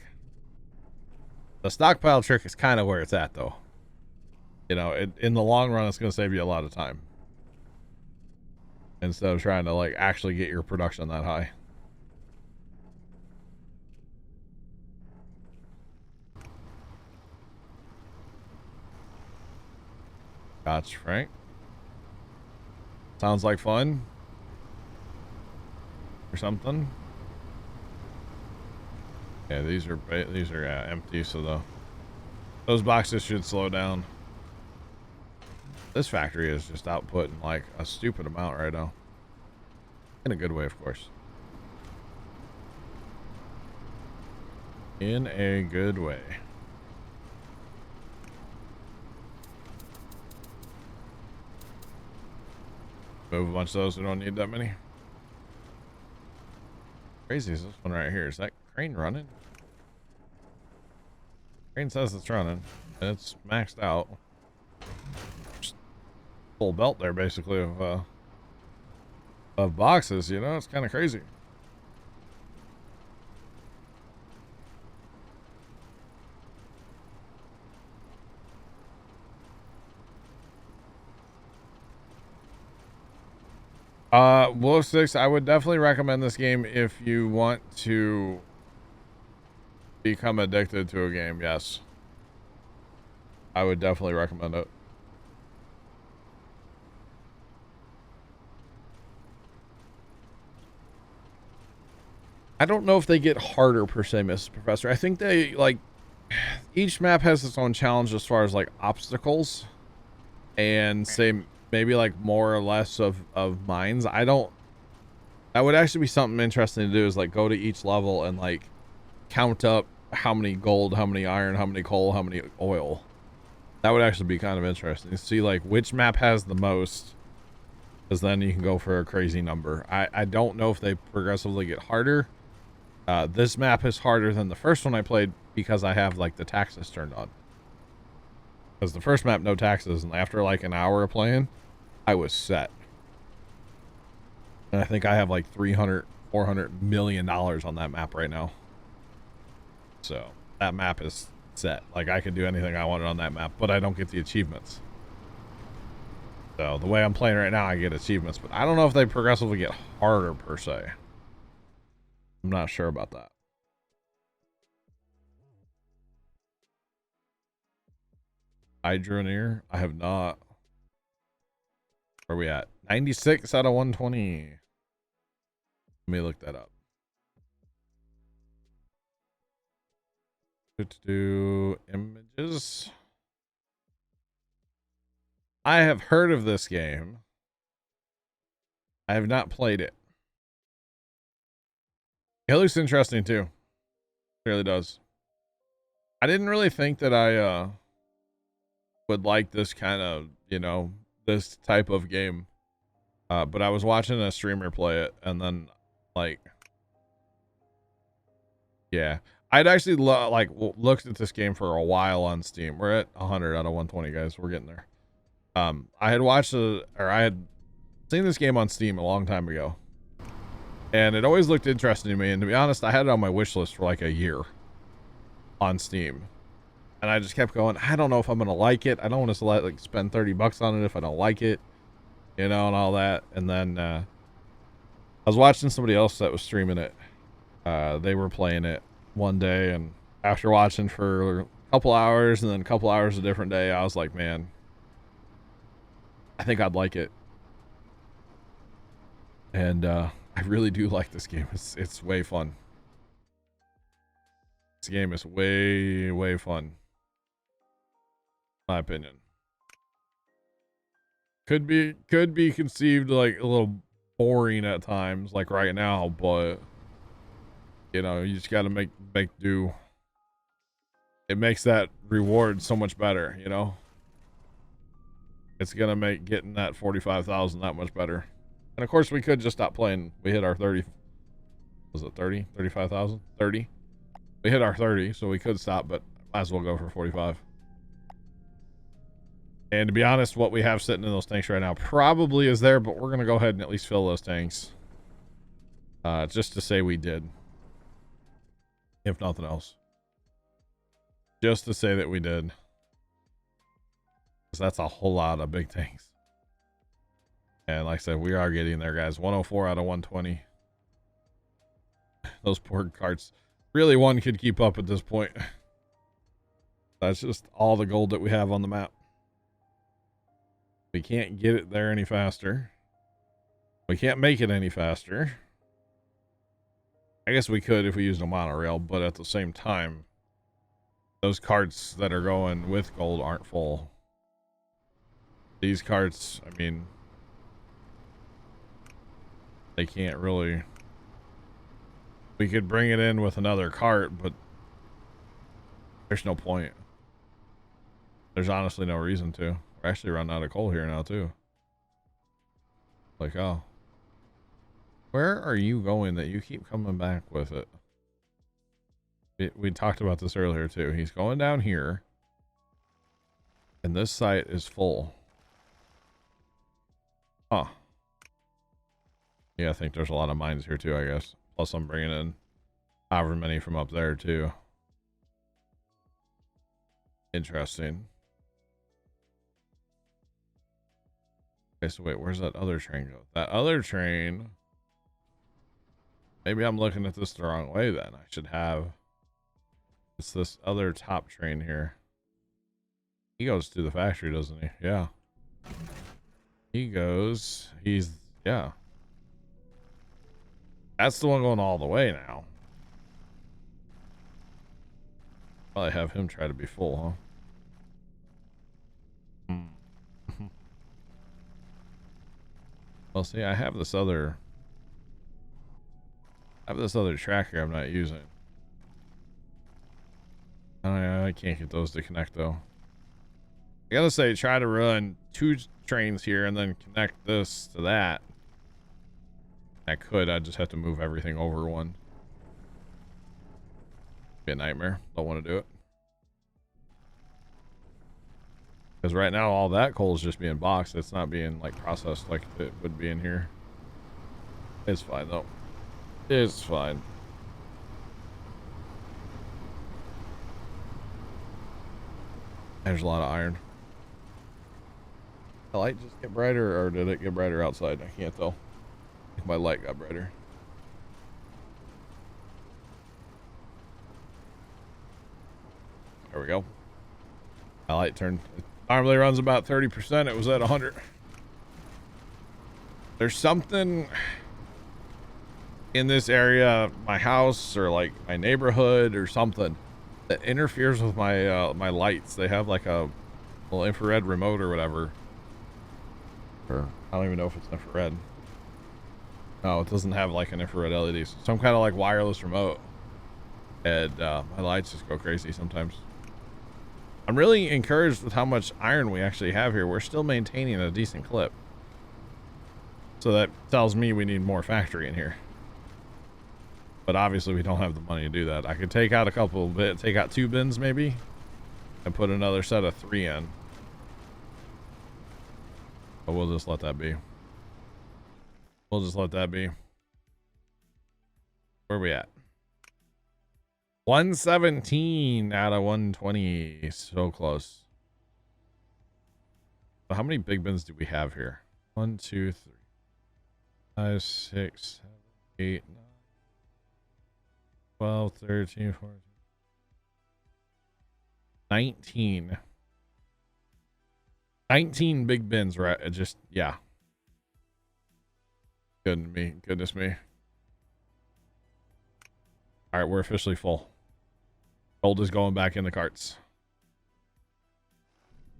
The stockpile trick is kind of where it's at, though. You know, in the long run, it's going to save you a lot of time. Instead of trying to, like, actually get your production that high. Gotcha, Frank. Sounds like fun. Or something. Yeah, these are empty, so those boxes should slow down. This factory is just outputting like a stupid amount right now. In a good way, of course. In a good way. Move a bunch of those. We don't need that many. Crazy is this one right here. Is that crane running? Crane says it's running, and it's maxed out. Just full belt there, basically, of boxes. You know, it's kind of crazy. Wolf 6, I would definitely recommend this game if you want to become addicted to a game. Yes, I would definitely recommend it. I don't know if they get harder per se, Mrs. Professor. I think they, like, each map has its own challenge as far as like obstacles and say maybe like more or less of mines. That would actually be something interesting to do, is like go to each level and like count up how many gold, how many iron, how many coal, how many oil. That would actually be kind of interesting to see like which map has the most, because then you can go for a crazy number. I don't know if they progressively get harder. This map is harder than the first one I played because I have like the taxes turned on. Because the first map, no taxes, and after like an hour of playing, I was set. And I think I have like $300, $400 million on that map right now. So that map is set. Like I could do anything I wanted on that map, but I don't get the achievements. So the way I'm playing right now, I get achievements, but I don't know if they progressively get harder per se. I'm not sure about that. Hydroneer? I have not. Where are we at? 96 out of 120. Let me look that up. Do images. I have heard of this game. I have not played it. It looks interesting too. It really does. I didn't really think that I would like this kind of, you know, this type of game. But I was watching a streamer play it, and then, like, yeah. I'd actually looked at this game for a while on Steam. We're at 100 out of 120, guys. We're getting there. I had I had seen this game on Steam a long time ago, and it always looked interesting to me. And to be honest, I had it on my wish list for like a year on Steam, and I just kept going. I don't know if I'm gonna like it. I don't want to like spend $30 on it if I don't like it, you know, and all that. And then I was watching somebody else that was streaming it. They were playing it one day, and after watching for a couple hours and then a couple hours a different day, I was like, man, I think I'd like it. And I really do like this game. It's way fun. This game is way fun, in my opinion. Could be conceived like a little boring at times, like right now, but you know, you just got to make do. It makes that reward so much better, you know. It's gonna make getting that 45,000 that much better. And of course, we could just stop playing. We hit our 30. Was it 30? 35,000? 30. We hit our 30, so we could stop, but might as well go for 45. And to be honest, what we have sitting in those tanks right now probably is there, but we're gonna go ahead and at least fill those tanks, just to say we did. If nothing else, just to say that we did, because that's a whole lot of big tanks. And like I said, we are getting there, guys. 104 out of 120. Those poor carts. Really, one could keep up at this point. That's just all the gold that we have on the map. We can't get it there any faster. We can't make it any faster. I guess we could if we used a monorail, but at the same time, those carts that are going with gold aren't full. These carts, I mean, they can't really. We could bring it in with another cart, but there's no point. There's honestly no reason to. We're actually running out of coal here now, too. Like, oh. Where are you going that you keep coming back with it? We talked about this earlier, too. He's going down here. And this site is full. Huh. Yeah, I think there's a lot of mines here, too, I guess. Plus, I'm bringing in however many from up there, too. Interesting. Okay, so wait, where's that other train go? That other train... Maybe I'm looking at this the wrong way then. I should have... It's this other top train here. He goes to the factory, doesn't he? Yeah. He goes... Yeah. That's the one going all the way now. Probably have him try to be full, huh? Well, see, I have this other tracker I'm not using. I can't get those to connect though. I gotta say, try to run 2 trains here and then connect this to that. I just have to move everything over one. Be a nightmare. Don't want to do it. Because right now all that coal is just being boxed. It's not being like processed like it would be in here. It's fine though. It's fine. There's a lot of iron. The light just get brighter, or did it get brighter outside? I can't tell. I think my light got brighter. There we go. My light turned. It normally runs about 30%. It was at 100. There's something in this area, my house or like my neighborhood or something, that interferes with my my lights. They have like a little infrared remote or whatever. Or I don't even know if it's infrared. No, it doesn't have like an infrared LED. Some kind of like wireless remote. And my lights just go crazy sometimes. I'm really encouraged with how much iron we actually have here. We're still maintaining a decent clip. So that tells me we need more factory in here. But obviously we don't have the money to do that. I could take out a couple of bits, take out 2 bins maybe, and put another set of 3 in. But we'll just let that be. We'll just let that be. Where are we at? 117 out of 120. So close. So how many big bins do we have here? 1, 2, 3, 5, 6, 7, 8, 9, 12, 13, 14, 19. 19 big bins, right? It just, yeah. Goodness me. All right, we're officially full. Gold is going back in the carts.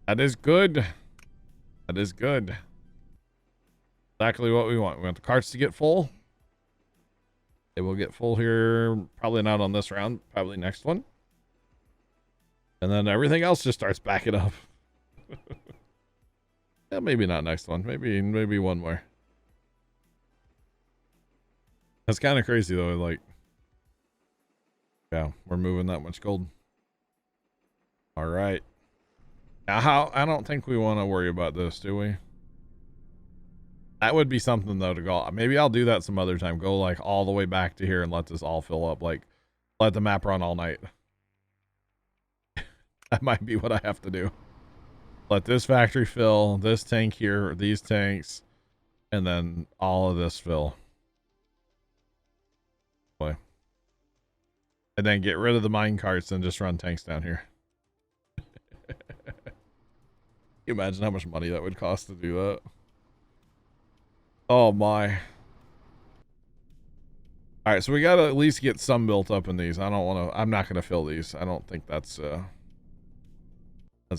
That is good. That is good. Exactly what we want. We want the carts to get full. They will get full here. Probably not on this round. Probably next one. And then everything else just starts backing up. Yeah, maybe not next one. Maybe one more. That's kind of crazy though. Like, yeah, we're moving that much gold. All right. Now, I don't think we want to worry about this, do we? That would be something though to go. Maybe I'll do that some other time. Go like all the way back to here and let this all fill up. Like, let the map run all night. That might be what I have to do. Let this factory fill, this tank here, these tanks, and then all of this fill. Boy. And then get rid of the mine carts and just run tanks down here. Can you imagine how much money that would cost to do that? Oh my. All right, so we got to at least get some built up in these. I'm not going to fill these. I don't think that's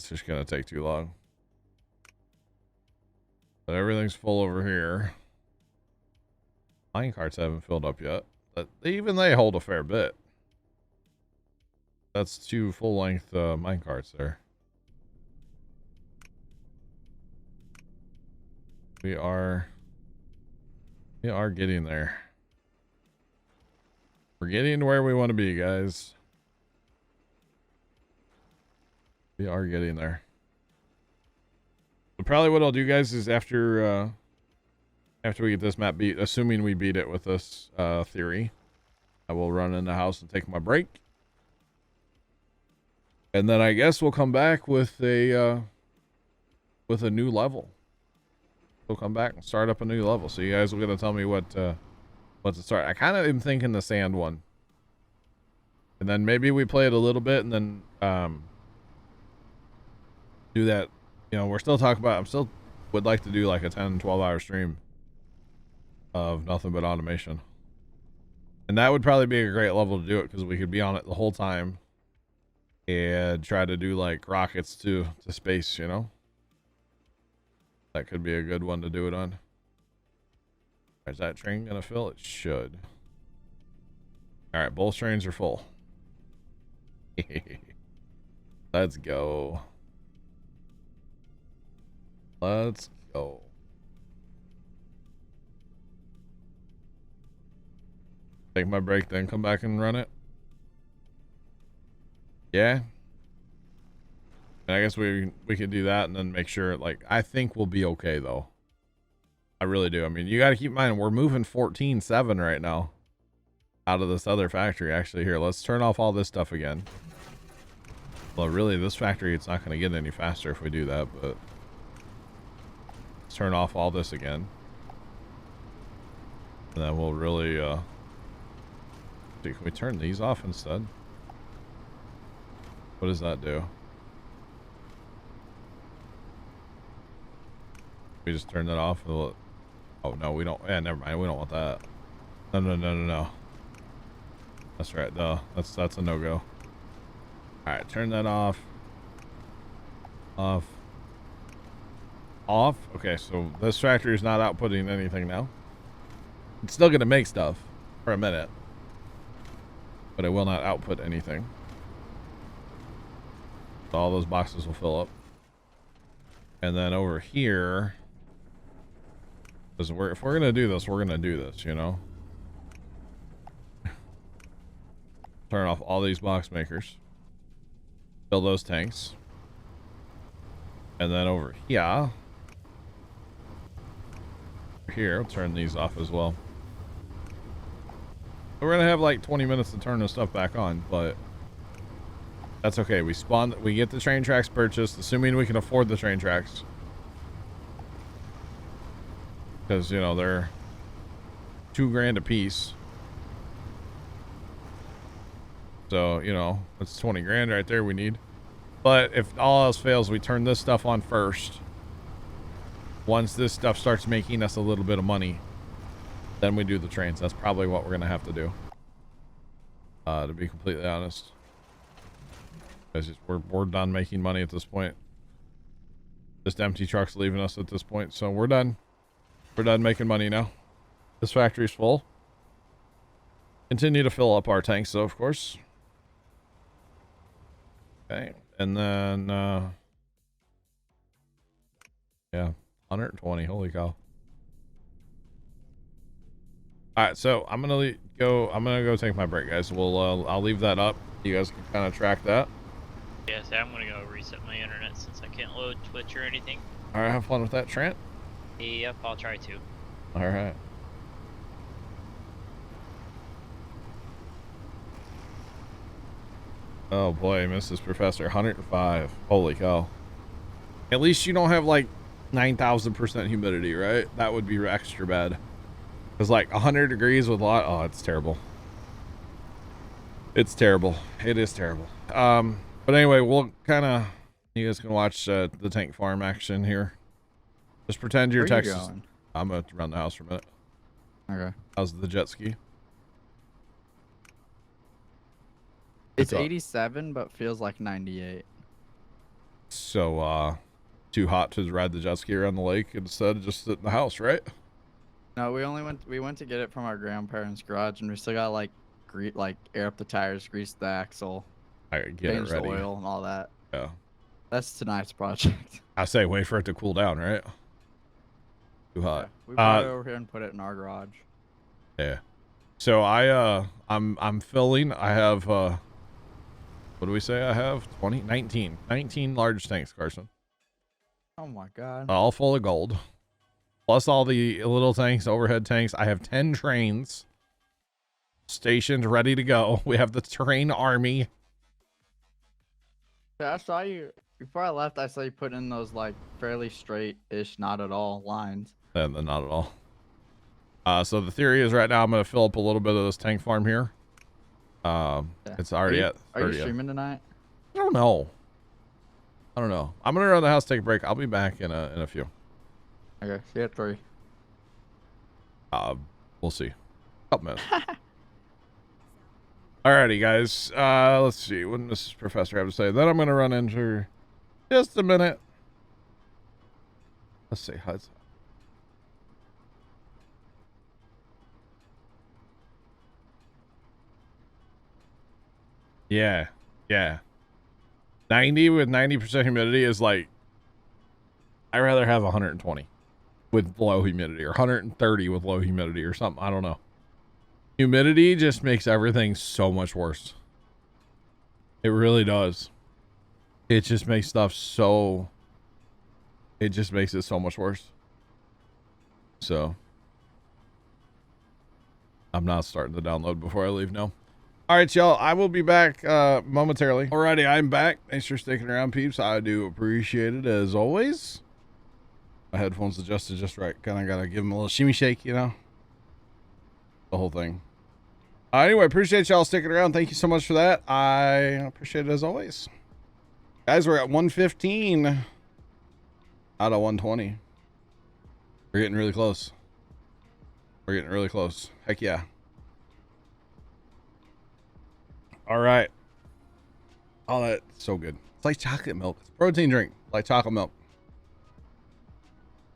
just going to take too long. But everything's full over here. Mine carts haven't filled up yet. But even they hold a fair bit. That's 2 full-length mine carts there. We are getting there. We're getting to where we want to be, guys. We are getting there. So probably what I'll do, guys, is after we get this map beat, assuming we beat it with this theory, I will run in the house and take my break. And then I guess we'll come back with a new level. We'll come back and start up a new level. So you guys will get to tell me what to start. I kind of am thinking the sand one. And then maybe we play it a little bit and then do that. You know, we're still talking about, would like to do like a 10, 12 hour stream of nothing but automation. And that would probably be a great level to do it because we could be on it the whole time and try to do like rockets to space, you know? That could be a good one to do it on. Is that train gonna fill? It should. All right, both trains are full. Let's go. Let's go. Take my break, then come back and run it. Yeah. And I guess we could do that and then make sure, like, I think we'll be okay though. I really do. I mean, you got to keep in mind we're moving 14.7 right now out of this other factory. Actually, here, let's turn off all this stuff again. Well, really, this factory, it's not going to get any faster if we do that, but let's turn off all this again. And then we'll really, see, can we turn these off instead? What does that do? We just turn that off. Oh no, we don't. Yeah, never mind. We don't want that. No. That's right. No, that's a no-go. All right, turn that off. Off. Okay, so this factory is not outputting anything now. It's still going to make stuff for a minute, but it will not output anything. So all those boxes will fill up. And then over here, because if we're going to do this, we're going to do this, you know? Turn off all these box makers. Fill those tanks. And then over here, I'll turn these off as well. We're gonna have like 20 minutes to turn this stuff back on, but that's okay. We get the train tracks purchased, assuming we can afford the train tracks, because you know they're $2,000 a piece. So you know that's 20 grand right there we need. But if all else fails, we turn this stuff on first. Once this stuff starts making us a little bit of money, then we do the trains. That's probably what we're going to have to do. To be completely honest. Because we're done making money at this point. Just empty trucks leaving us at this point. So we're done. We're done making money now. This factory's full. Continue to fill up our tanks though, of course. Okay. And then, yeah. 120. Holy cow. All right, so I'm gonna go take my break, guys. I'll leave that up. You guys can kind of track that. Yeah, so I'm gonna go reset my internet since I can't load Twitch or anything. All right, have fun with that, Trent. Yep, I'll try to. All right. Oh boy, Mrs. Professor, 105. Holy cow. At least you don't have like 9,000% humidity, right? That would be extra bad. Because like 100 degrees with a lot. Oh, it's terrible. It's terrible. It is terrible. But anyway, we'll kind of, you guys can watch the tank farm action here. Just pretend you're Texas. I'm going to run the house for a minute. Okay. How's the jet ski? It's 87, but feels like 98. So, too hot to ride the jet ski around the lake instead of just sit in the house, right? No, we went to get it from our grandparents' garage, and we still got like air up the tires, grease the axle, Get change it ready. the oil, and all that. Yeah. That's tonight's project. I say wait for it to cool down, right? Too hot. Yeah, we brought it over here and put it in our garage. Yeah. So I'm filling. I have what do we say? I have 19 large tanks, Carson. Oh my god. All full of gold. Plus all the little tanks, overhead tanks. I have 10 trains stationed, ready to go. We have the train army. Yeah, I saw you before I left. I saw you put in those like fairly straight-ish, not at all lines. And then not at all. So the theory is right now I'm going to fill up a little bit of this tank farm here. Yeah. It's already at 30. Are you streaming tonight? I don't know. I'm going to run the house, take a break. I'll be back in a few. Okay, see you at 3. We'll see. Couple minutes. Alrighty, guys. Let's see. What does Mrs. Professor have to say? Then I'm going to run into just a minute. Let's see. How's Yeah. 90 with 90% humidity is like, I'd rather have 120 with low humidity or 130 with low humidity or something. I don't know. Humidity just makes everything so much worse. It really does. It just makes stuff so, it just makes it so much worse. So I'm not starting to download before I leave now. All right, y'all. I will be back momentarily. Alrighty, I'm back. Thanks for sticking around, peeps. I do appreciate it as always. My headphones adjusted just right. Kind of gotta give them a little shimmy shake, you know. The whole thing. Anyway, appreciate y'all sticking around. Thank you so much for that. I appreciate it as always. Guys, we're at 115 out of 120. We're getting really close. We're getting really close. Heck yeah. All right. Oh, that's so good. It's like chocolate milk. It's a protein drink. Like chocolate milk.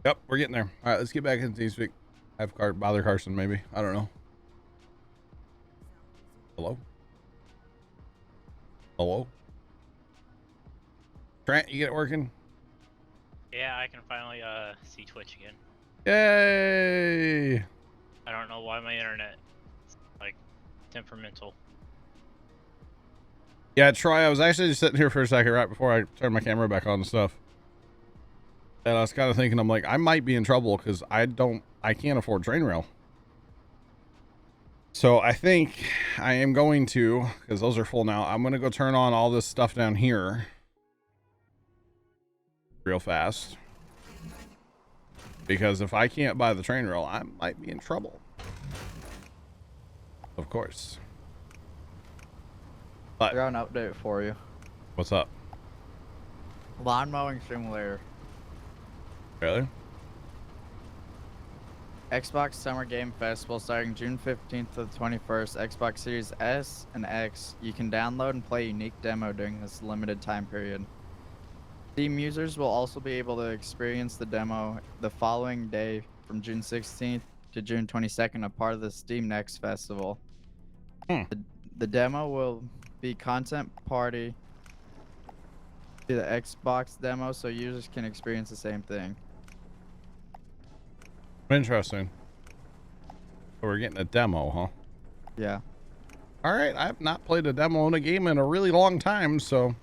Yep, we're getting there. All right, let's get back into TeamSpeak. Have bother Carson, maybe. I don't know. Hello? Hello? Trent, you get it working? Yeah, I can finally see Twitch again. Yay! I don't know why my internet is like temperamental. Yeah, Troy, I was actually just sitting here for a second right before I turned my camera back on and stuff. And I was kind of thinking, I'm like, I might be in trouble because I can't afford train rail. So I think I am going to, because those are full now, I'm going to go turn on all this stuff down here real fast. Because if I can't buy the train rail, I might be in trouble. Of course. I got an update for you. What's up? Lawn mowing simulator. Really? Xbox Summer Game Festival starting June 15th to the 21st. Xbox Series S and X. You can download and play a unique demo during this limited time period. Steam users will also be able to experience the demo the following day from June 16th to June 22nd, a part of the Steam Next Festival. The demo will be content party to the Xbox demo, so users can experience the same thing. Interesting. So we're getting a demo, huh? Yeah. All right, I've not played a demo in a game in a really long time, so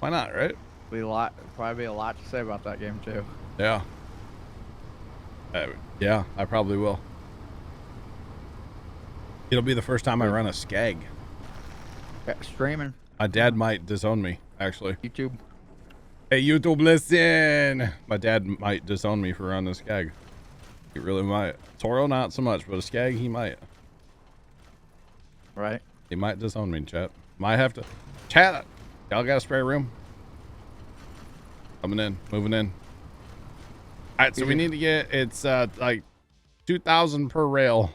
why not, right? Probably be a lot to say about that game too. Yeah. Yeah, I probably will. It'll be the first time I run a skag. Yeah, streaming. My dad might disown me, actually. YouTube. Hey, YouTube, listen! My dad might disown me for running a skag. He really might. Toro, not so much, but a skag, he might. Right. He might disown me, chat. Might have to. Chat, y'all got a spare room? Coming in, moving in. All right, so we need to get, it's like 2,000 per rail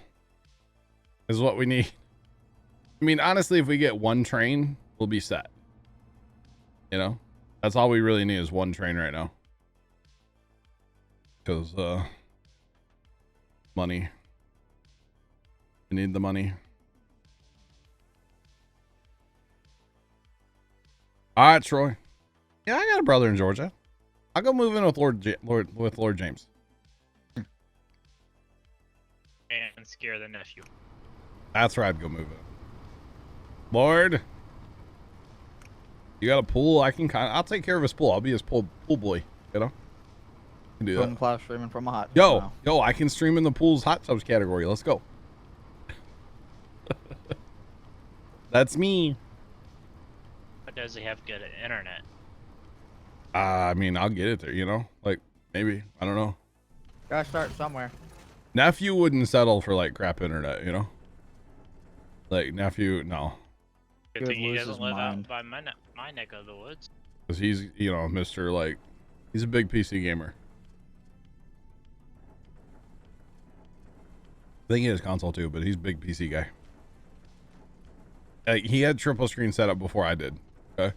is what we need. I mean, honestly, if we get one train, we'll be set. You know, that's all we really need is one train right now. Because, money. We need the money. All right, Troy. Yeah, I got a brother in Georgia. I'll go move in with Lord James. And scare the nephew. That's where I'd go move in. Lord, you got a pool? I'll take care of his pool. I'll be his pool boy. You know, can do that. Cloud streaming from a hot. Yo, I can stream in the pool's hot tubs category. Let's go. That's me. But does he have good internet? I mean, I'll get it there. You know, like maybe I don't know. Gotta start somewhere. Nephew wouldn't settle for like crap internet. You know, like nephew, no. Good thing he doesn't live out by my neck of the woods. Because he's, you know, Mr. like, he's a big PC gamer. I think he has console too, but he's a big PC guy. Like, he had triple screen set up before I did. Okay.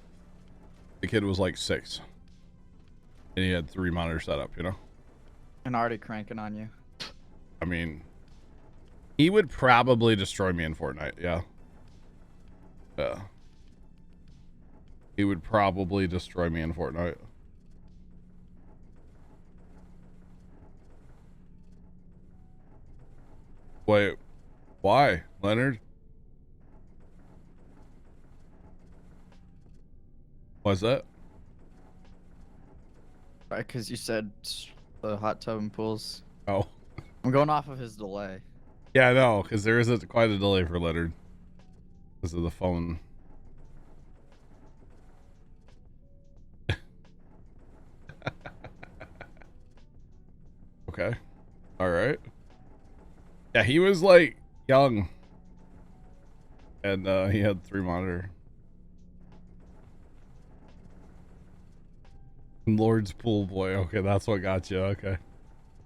The kid was like 6. And he had 3 monitors set up, you know? And already cranking on you. I mean, he would probably destroy me in Fortnite, yeah. He would probably destroy me in Fortnite. Wait, why, Leonard? Why's that? Right, because you said the hot tub and pools. Oh. I'm going off of his delay. Yeah, I know, because there is quite a delay for Leonard. Because of the phone. Okay. All right. Yeah, he was like young. And he had 3 monitor. Lord's pool boy. Okay, that's what got you. Okay.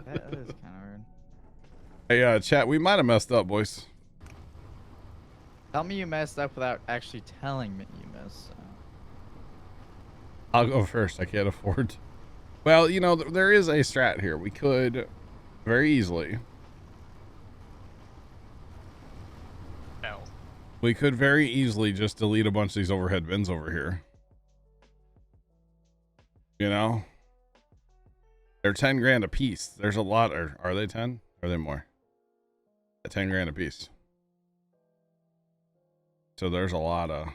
That is kind of weird. Hey, chat, we might have messed up, boys. Tell me you messed up without actually telling me you messed up. I'll go first. I can't afford. Well, you know, there is a strat here. We could very easily. Hell. We could very easily just delete a bunch of these overhead bins over here. You know? They're 10 grand a piece. There's a lot. Or are they 10? Are they more? 10 grand a piece. So there's a lot of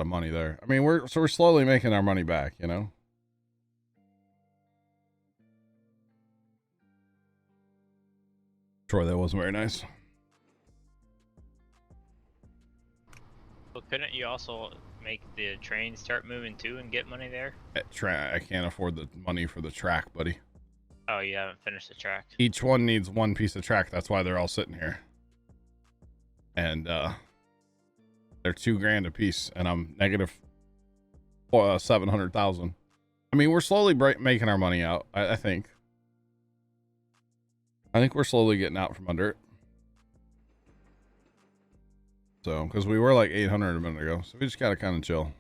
money there. I mean, we're slowly making our money back, you know? Troy, that wasn't very nice. But couldn't you also make the train start moving too and get money there? I can't afford the money for the track, buddy. Oh, you haven't finished the track. Each one needs one piece of track. That's why they're all sitting here. And they're 2 grand a piece, and I'm negative 700,000. I mean, we're slowly making our money out. I think we're slowly getting out from under it. So, because we were like 800 a minute ago, so we just gotta kind of chill.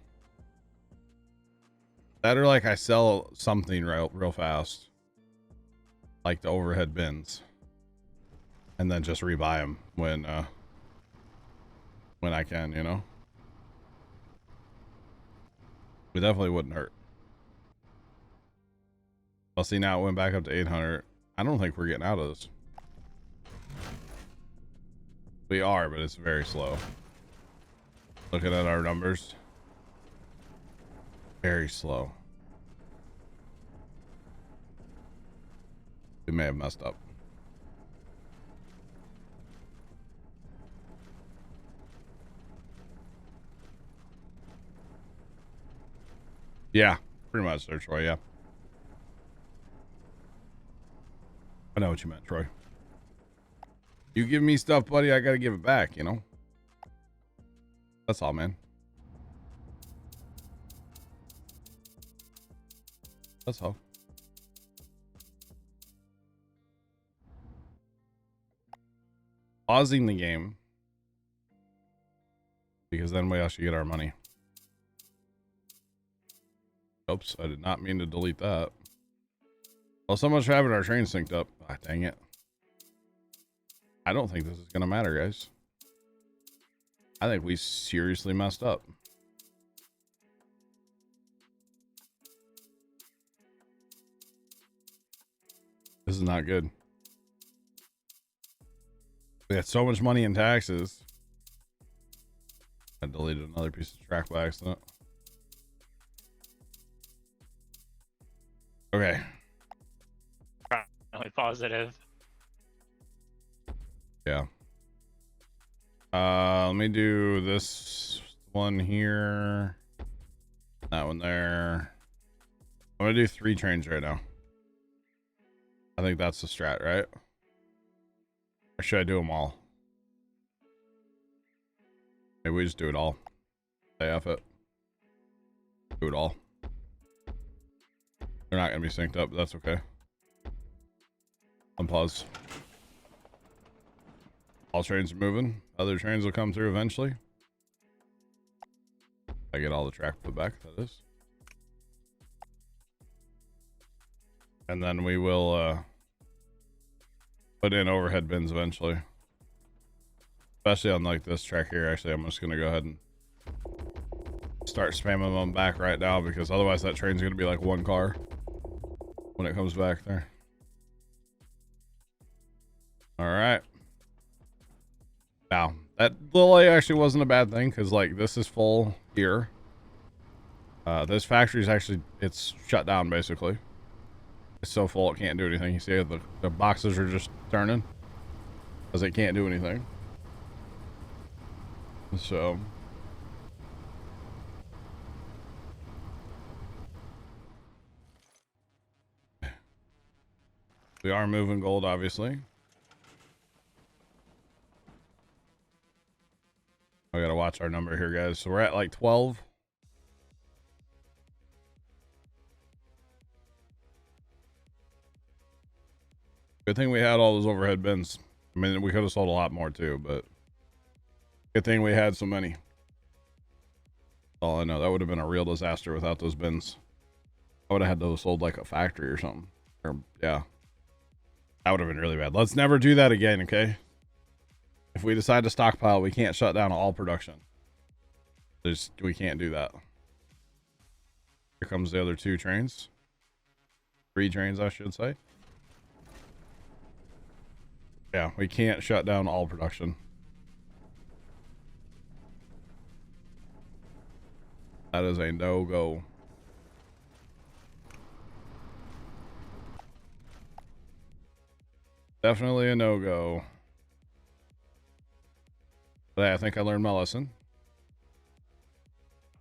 That or like I sell something real fast, like the overhead bins, and then just rebuy them when I can, you know. It definitely wouldn't hurt. Well, see, now it went back up to 800. I don't think we're getting out of this. We are, but it's very slow. Looking at our numbers. Very slow. We may have messed up. Yeah, pretty much there, Troy, yeah. I know what you meant, Troy. You give me stuff, buddy, I gotta give it back, you know? That's all, man. That's all. Pausing the game. Because then we actually get our money. Oops, I did not mean to delete that. Well, so much for having our train synced up. Ah, dang it. I don't think this is going to matter, guys. I think we seriously messed up. This is not good. We had so much money in taxes. I deleted another piece of track by accident. Okay. Probably positive. Yeah. Let me do this one here. That one there. I'm gonna do 3 trains right now. I think that's the strat, right? Or should I do them all? Maybe we just do it all. Say F it. Do it all. They're not gonna be synced up, but that's okay. Unpause. All trains are moving. Other trains will come through eventually. I get all the track put back, that is. And then we will put in overhead bins eventually. Especially on like this track here. Actually, I'm just gonna go ahead and start spamming them back right now, because otherwise that train's gonna be like 1 car when it comes back there. All right. Now that delay actually wasn't a bad thing, because like this is full here. This factory is actually, it's shut down basically. It's so full it can't do anything. You see the boxes are just turning because it can't do anything. So we are moving gold, obviously. I gotta watch our number here, guys. So we're at like 12. Good thing we had all those overhead bins. I mean, we could have sold a lot more too, but good thing we had so many. All I know, that would have been a real disaster without those bins. I would have had those sold like a factory or something. Or yeah, That would have been really bad. Let's never do that again, okay? If we decide to stockpile, we can't shut down all production. We can't do that. Here comes the other 2 trains. 3 trains, I should say. Yeah, we can't shut down all production. That is a no-go. Definitely a no-go. But I think I learned my lesson.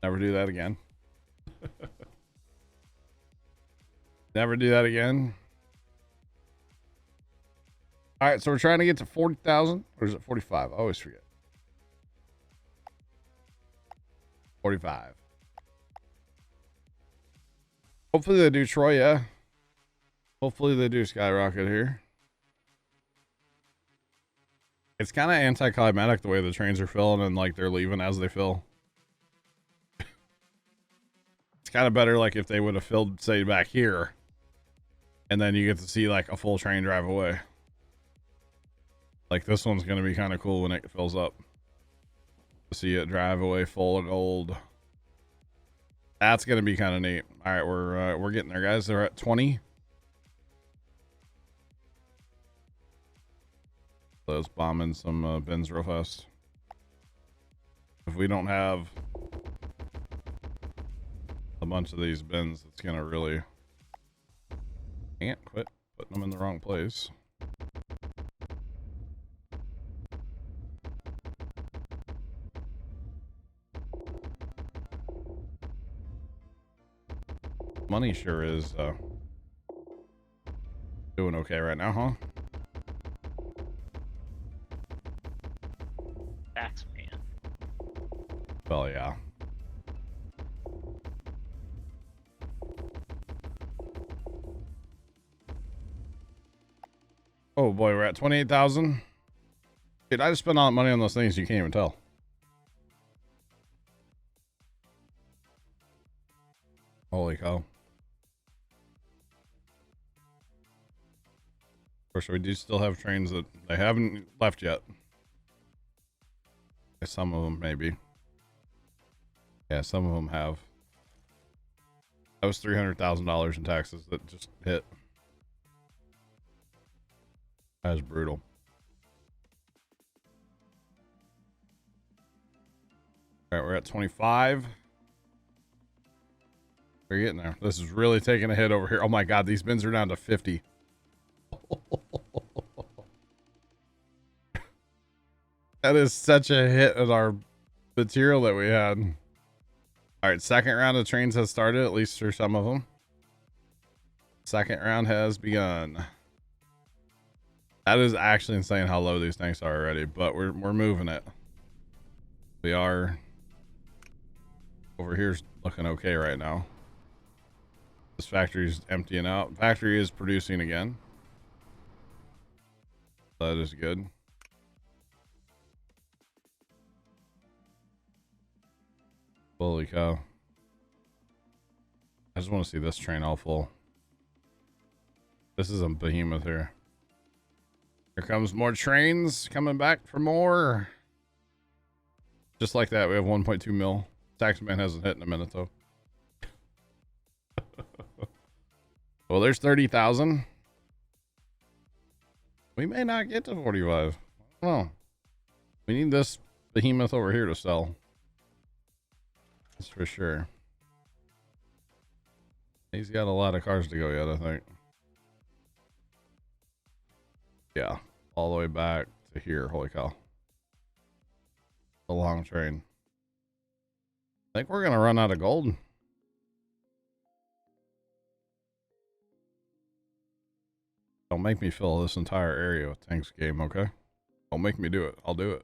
Never do that again. Never do that again. All right, so we're trying to get to 40,000. Or is it 45? I always forget. 45. Hopefully they do Troy, yeah. Hopefully they do skyrocket here. It's kind of anticlimactic the way the trains are filling and like they're leaving as they fill. It's kind of better like if they would have filled, say, back here. And then you get to see like a full train drive away. Like this one's going to be kind of cool when it fills up. To see it drive away full and old. That's going to be kind of neat. All right, we're getting there, guys. They're at 20. Let's bomb in some bins real fast. If we don't have a bunch of these bins, it's going to really... Can't quit putting them in the wrong place. Money sure is doing okay right now, huh? Tax man. Well, yeah. Oh boy, we're at 28,000. Dude, I just spent all that money on those things you can't even tell. Holy cow. Of course, we do still have trains that they haven't left yet. Some of them, maybe. Yeah, some of them have. That was $300,000 in taxes that just hit. That was brutal. All right, we're at 25. We're getting there. This is really taking a hit over here. Oh my God, these bins are down to 50. That is such a hit at our material that we had. All right, second round of trains has started, at least for some of them. Second round has begun. That is actually insane how low these tanks are already, but we're moving it. We are over here's looking okay right now. This factory's emptying out. Factory is producing again. That is good. Holy cow. I just want to see this train all full. This is a behemoth here. Here comes more trains coming back for more. Just like that, we have 1.2 mil. Taxman hasn't hit in a minute though. Well, there's 30,000. We may not get to 45. I don't know. We need this behemoth over here to sell. That's for sure. He's got a lot of cars to go yet, I think. Yeah, all the way back to here. Holy cow. A long train. I think we're going to run out of gold. Don't make me fill this entire area with tanks game, okay? Don't make me do it. I'll do it.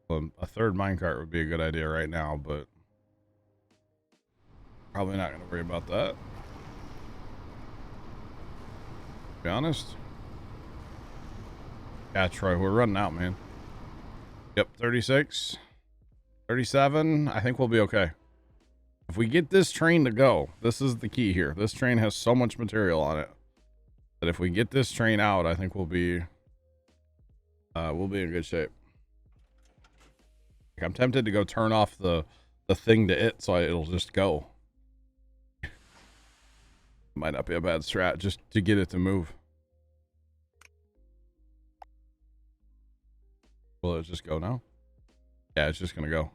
Well, a third minecart would be a good idea right now, but probably not going to worry about that. To be honest. Yeah, Troy, we're running out, man. Yep, 36. 37. I think we'll be okay. If we get this train to go, this is the key here. This train has so much material on it that if we get this train out, I think we'll be in good shape. Like, I'm tempted to go turn off the thing to it so it'll just go. Might not be a bad strat just to get it to move. Will it just go now? Yeah, it's just gonna go.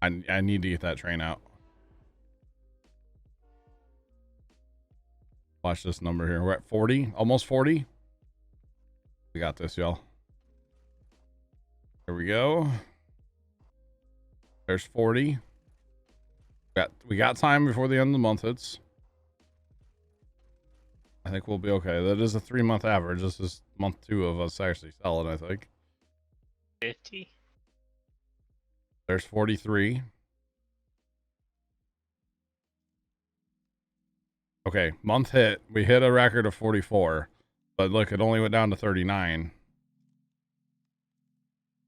I need to get that train out. Watch this number here. We're at 40, almost 40. We got this, y'all. There we go. There's 40. We got time before the end of the month hits. I think we'll be okay. That is a 3-month average. This is month 2 of us actually selling, I think. 50. There's 43. Okay, month hit. We hit a record of 44. But look, it only went down to 39.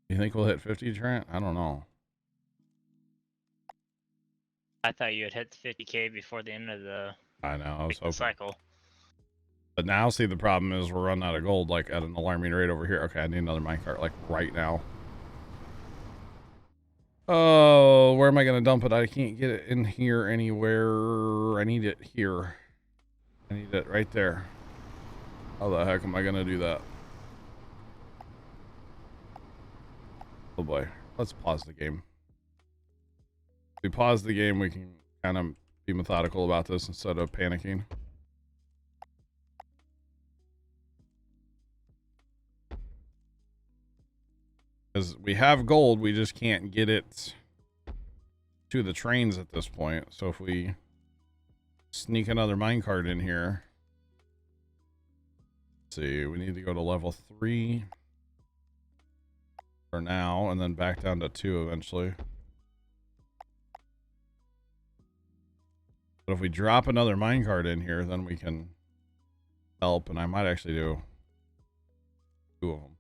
You think we'll hit 50, Trent? I don't know. I thought you had hit 50K before the end of the I know, I was hoping. cycle. But now, see, the problem is we're running out of gold, like, at an alarming rate over here. Okay, I need another minecart, like, right now. Oh, where am I going to dump it? I can't get it in here anywhere. I need it here. I need it right there. How the heck am I going to do that? Oh boy. Let's pause the game. If we pause the game, we can kind of be methodical about this instead of panicking. Because we have gold, we just can't get it to the trains at this point. So if we sneak another minecart in here. Let's see, we need to go to level 3 for now, and then back down to 2 eventually. But if we drop another minecart in here, then we can help, and I might actually do 2 of them.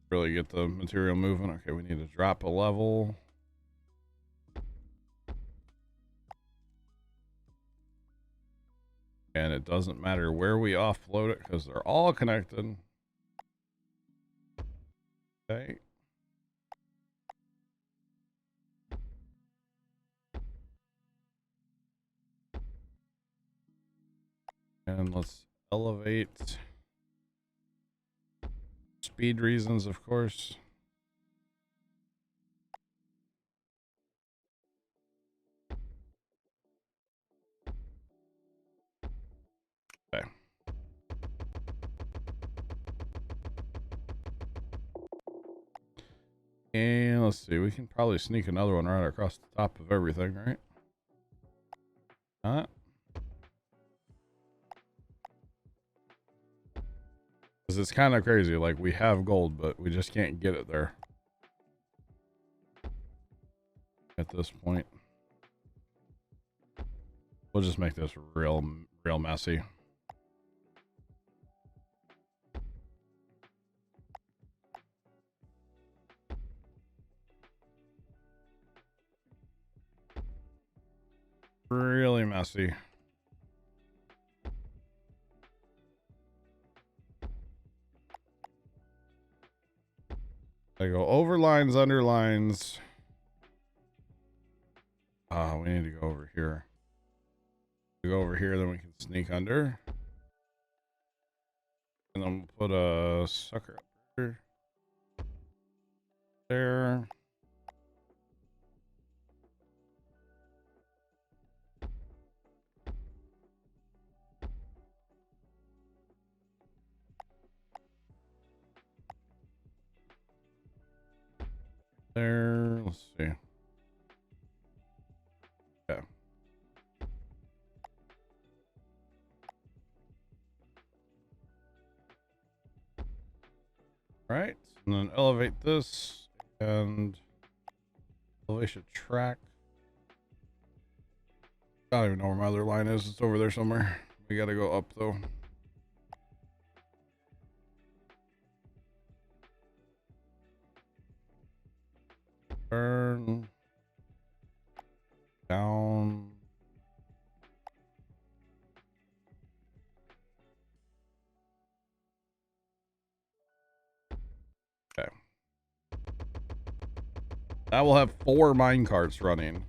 Really get the material moving. Okay, we need to drop a level. And it doesn't matter where we offload it because they're all connected. Okay. And let's elevate. Speed reasons, of course. Okay. And let's see, we can probably sneak another one right across the top of everything, right? Because it's kind of crazy. Like, we have gold, but we just can't get it there at this point. We'll just make this real messy. Really messy. I go over lines, under lines. We need to go over here. We go over here, then we can sneak under. And then we'll put a sucker up here. There. There. Let's see. Okay. Right. And then elevate this and elevation track. I don't even know where my other line is. It's over there somewhere. We got to go up though. Turn. Down. Okay. Now we'll have 4 mine carts running.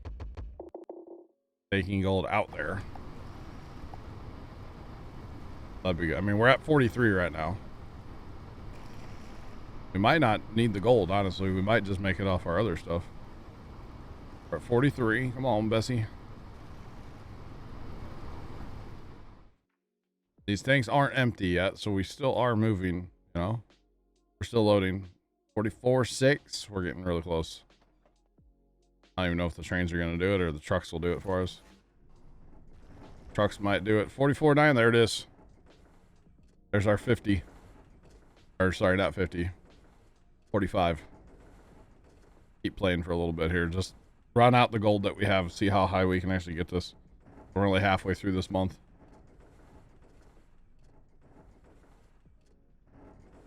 Taking gold out there. That'd be good. I mean, we're at 43 right now. We might not need the gold, honestly. We might just make it off our other stuff. We're at 43. Come on, Bessie. These tanks aren't empty yet, so we still are moving, you know. We're still loading. 44.6. We're getting really close. I don't even know if the trains are going to do it or the trucks will do it for us. Trucks might do it. 44.9. There it is. There's our 50. Or sorry, not 50. 45. Keep playing for a little bit here. Just run out the gold that we have. See how high we can actually get this. We're only halfway through this month.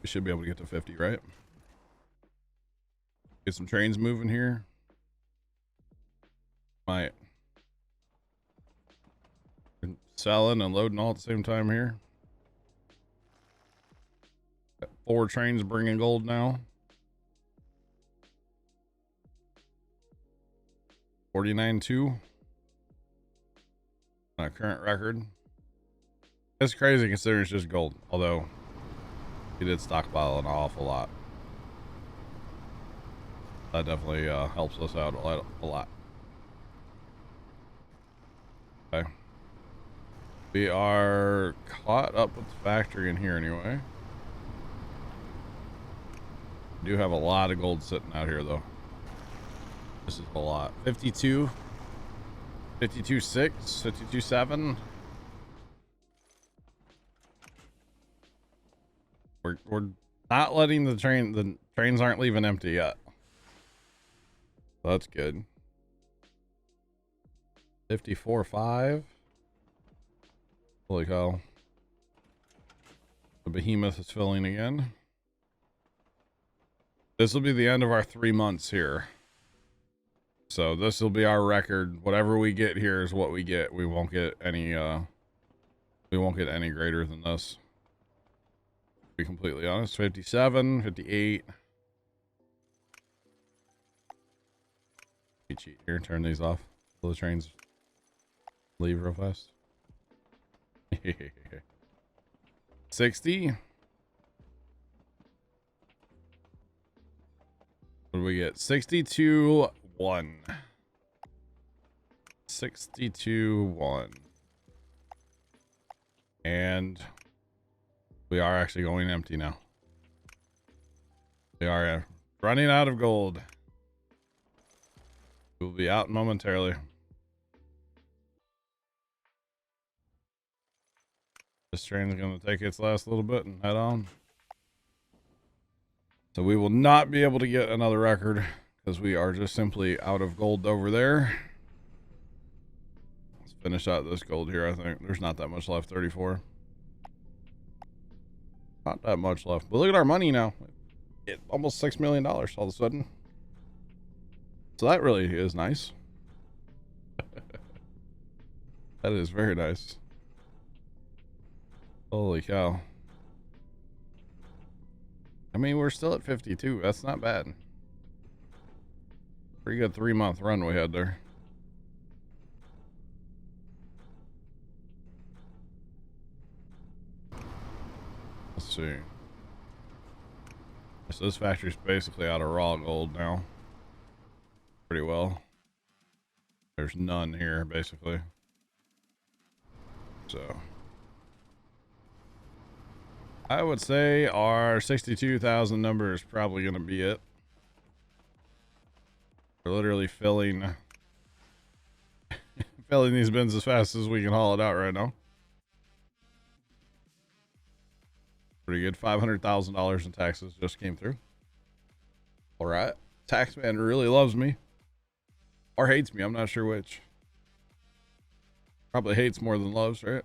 We should be able to get to 50, right? Get some trains moving here. Might. Selling and loading all at the same time here. Got 4 trains bringing gold now. 49.2. My current record. It's crazy considering it's just gold. Although, he did stockpile an awful lot. That definitely helps us out a lot. Okay. We are caught up with the factory in here anyway. We do have a lot of gold sitting out here though. This is a lot. 52, 52.6, 52.7. We're not letting the trains aren't leaving empty yet. So that's good. 54.5. Holy cow. The behemoth is filling again. This will be the end of our 3 months here. So this will be our record. Whatever we get here is what we get. We won't get any greater than this. To be completely honest. 57, 58. Cheat here, turn these off. So the trains leave real fast. 60. What do we get? 62.1. 62.1. And we are actually going empty now. We are running out of gold. We'll be out momentarily. This train is going to take its last little bit and head on. So we will not be able to get another record because we are just simply out of gold over there. Let's finish out this gold here. I think there's not that much left. 34. Not that much left. But look at our money now. Almost $6 million all of a sudden. So that really is nice. That is very nice. Holy cow. I mean, we're still at 52. That's not bad. Pretty good 3-month run we had there. Let's see. So this factory's basically out of raw gold now. Pretty well. There's none here, basically. So I would say our 62,000 number is probably going to be it. We're literally filling these bins as fast as we can haul it out right now. Pretty good. $500,000 in taxes just came through. All right. Taxman really loves me. Or hates me. I'm not sure which. Probably hates more than loves, right?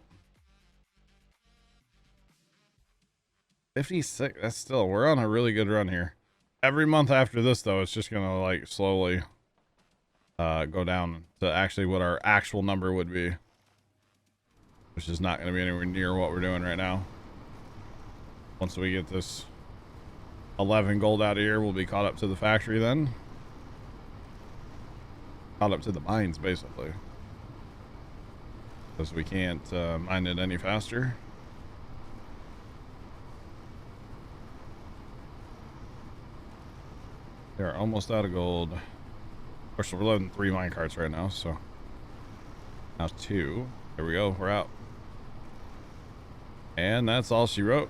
56. That's still, we're on a really good run here. Every month after this, though, it's just going to like slowly go down to actually what our actual number would be, which is not going to be anywhere near what we're doing right now. Once we get this 11 gold out of here, we'll be caught up to the factory then. Caught up to the mines, basically. Because we can't mine it any faster. We are almost out of gold. Of course, we're loading 3 mine carts right now, so now 2. There we go, we're out. And that's all she wrote.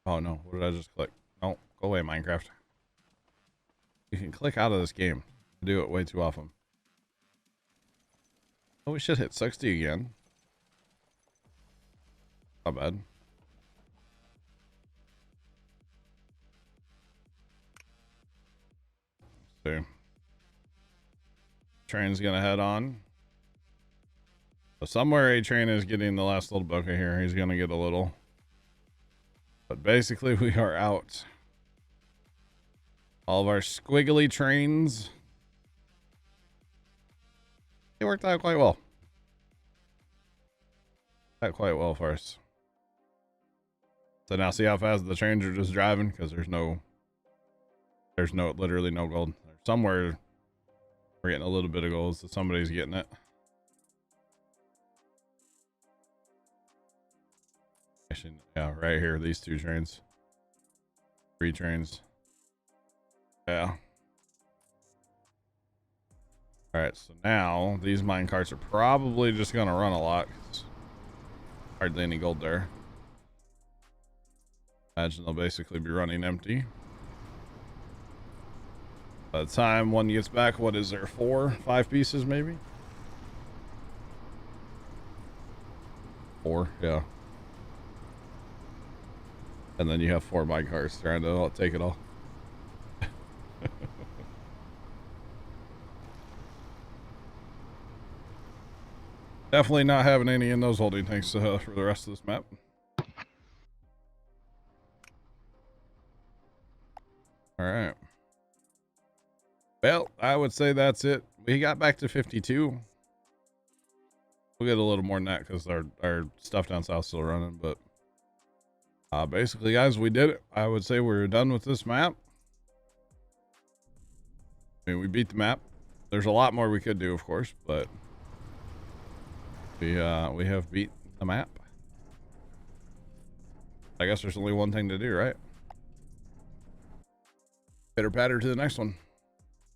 Oh no, what did I just click? No, go away, Minecraft. You can click out of this game. I do it way too often. Oh, we should hit 60 again. Not bad. Let's see. Train's gonna head on. So somewhere A Train is getting the last little bokeh here. He's gonna get a little. But basically we are out. All of our squiggly trains. It worked out quite well. Quite well for us. So now see how fast the trains are just driving, because there's literally no gold. Somewhere we're getting a little bit of gold, so somebody's getting it. Actually, yeah, right here, these 2 trains. 3 trains. Yeah. Alright, so now these mine carts are probably just gonna run a lot. Hardly any gold there. Imagine they'll basically be running empty. By the time one gets back, what is there, 4, 5 pieces maybe? 4, yeah. And then you have 4 mine carts trying to take it all. Definitely not having any in those holding tanks for the rest of this map. All right. Well, I would say that's it. We got back to 52. We'll get a little more than that because our stuff down south still running. But basically, guys, we did it. I would say we're done with this map. I mean, we beat the map. There's a lot more we could do, of course, but we have beat the map. I guess there's only one thing to do, right? Pitter patter to the next one.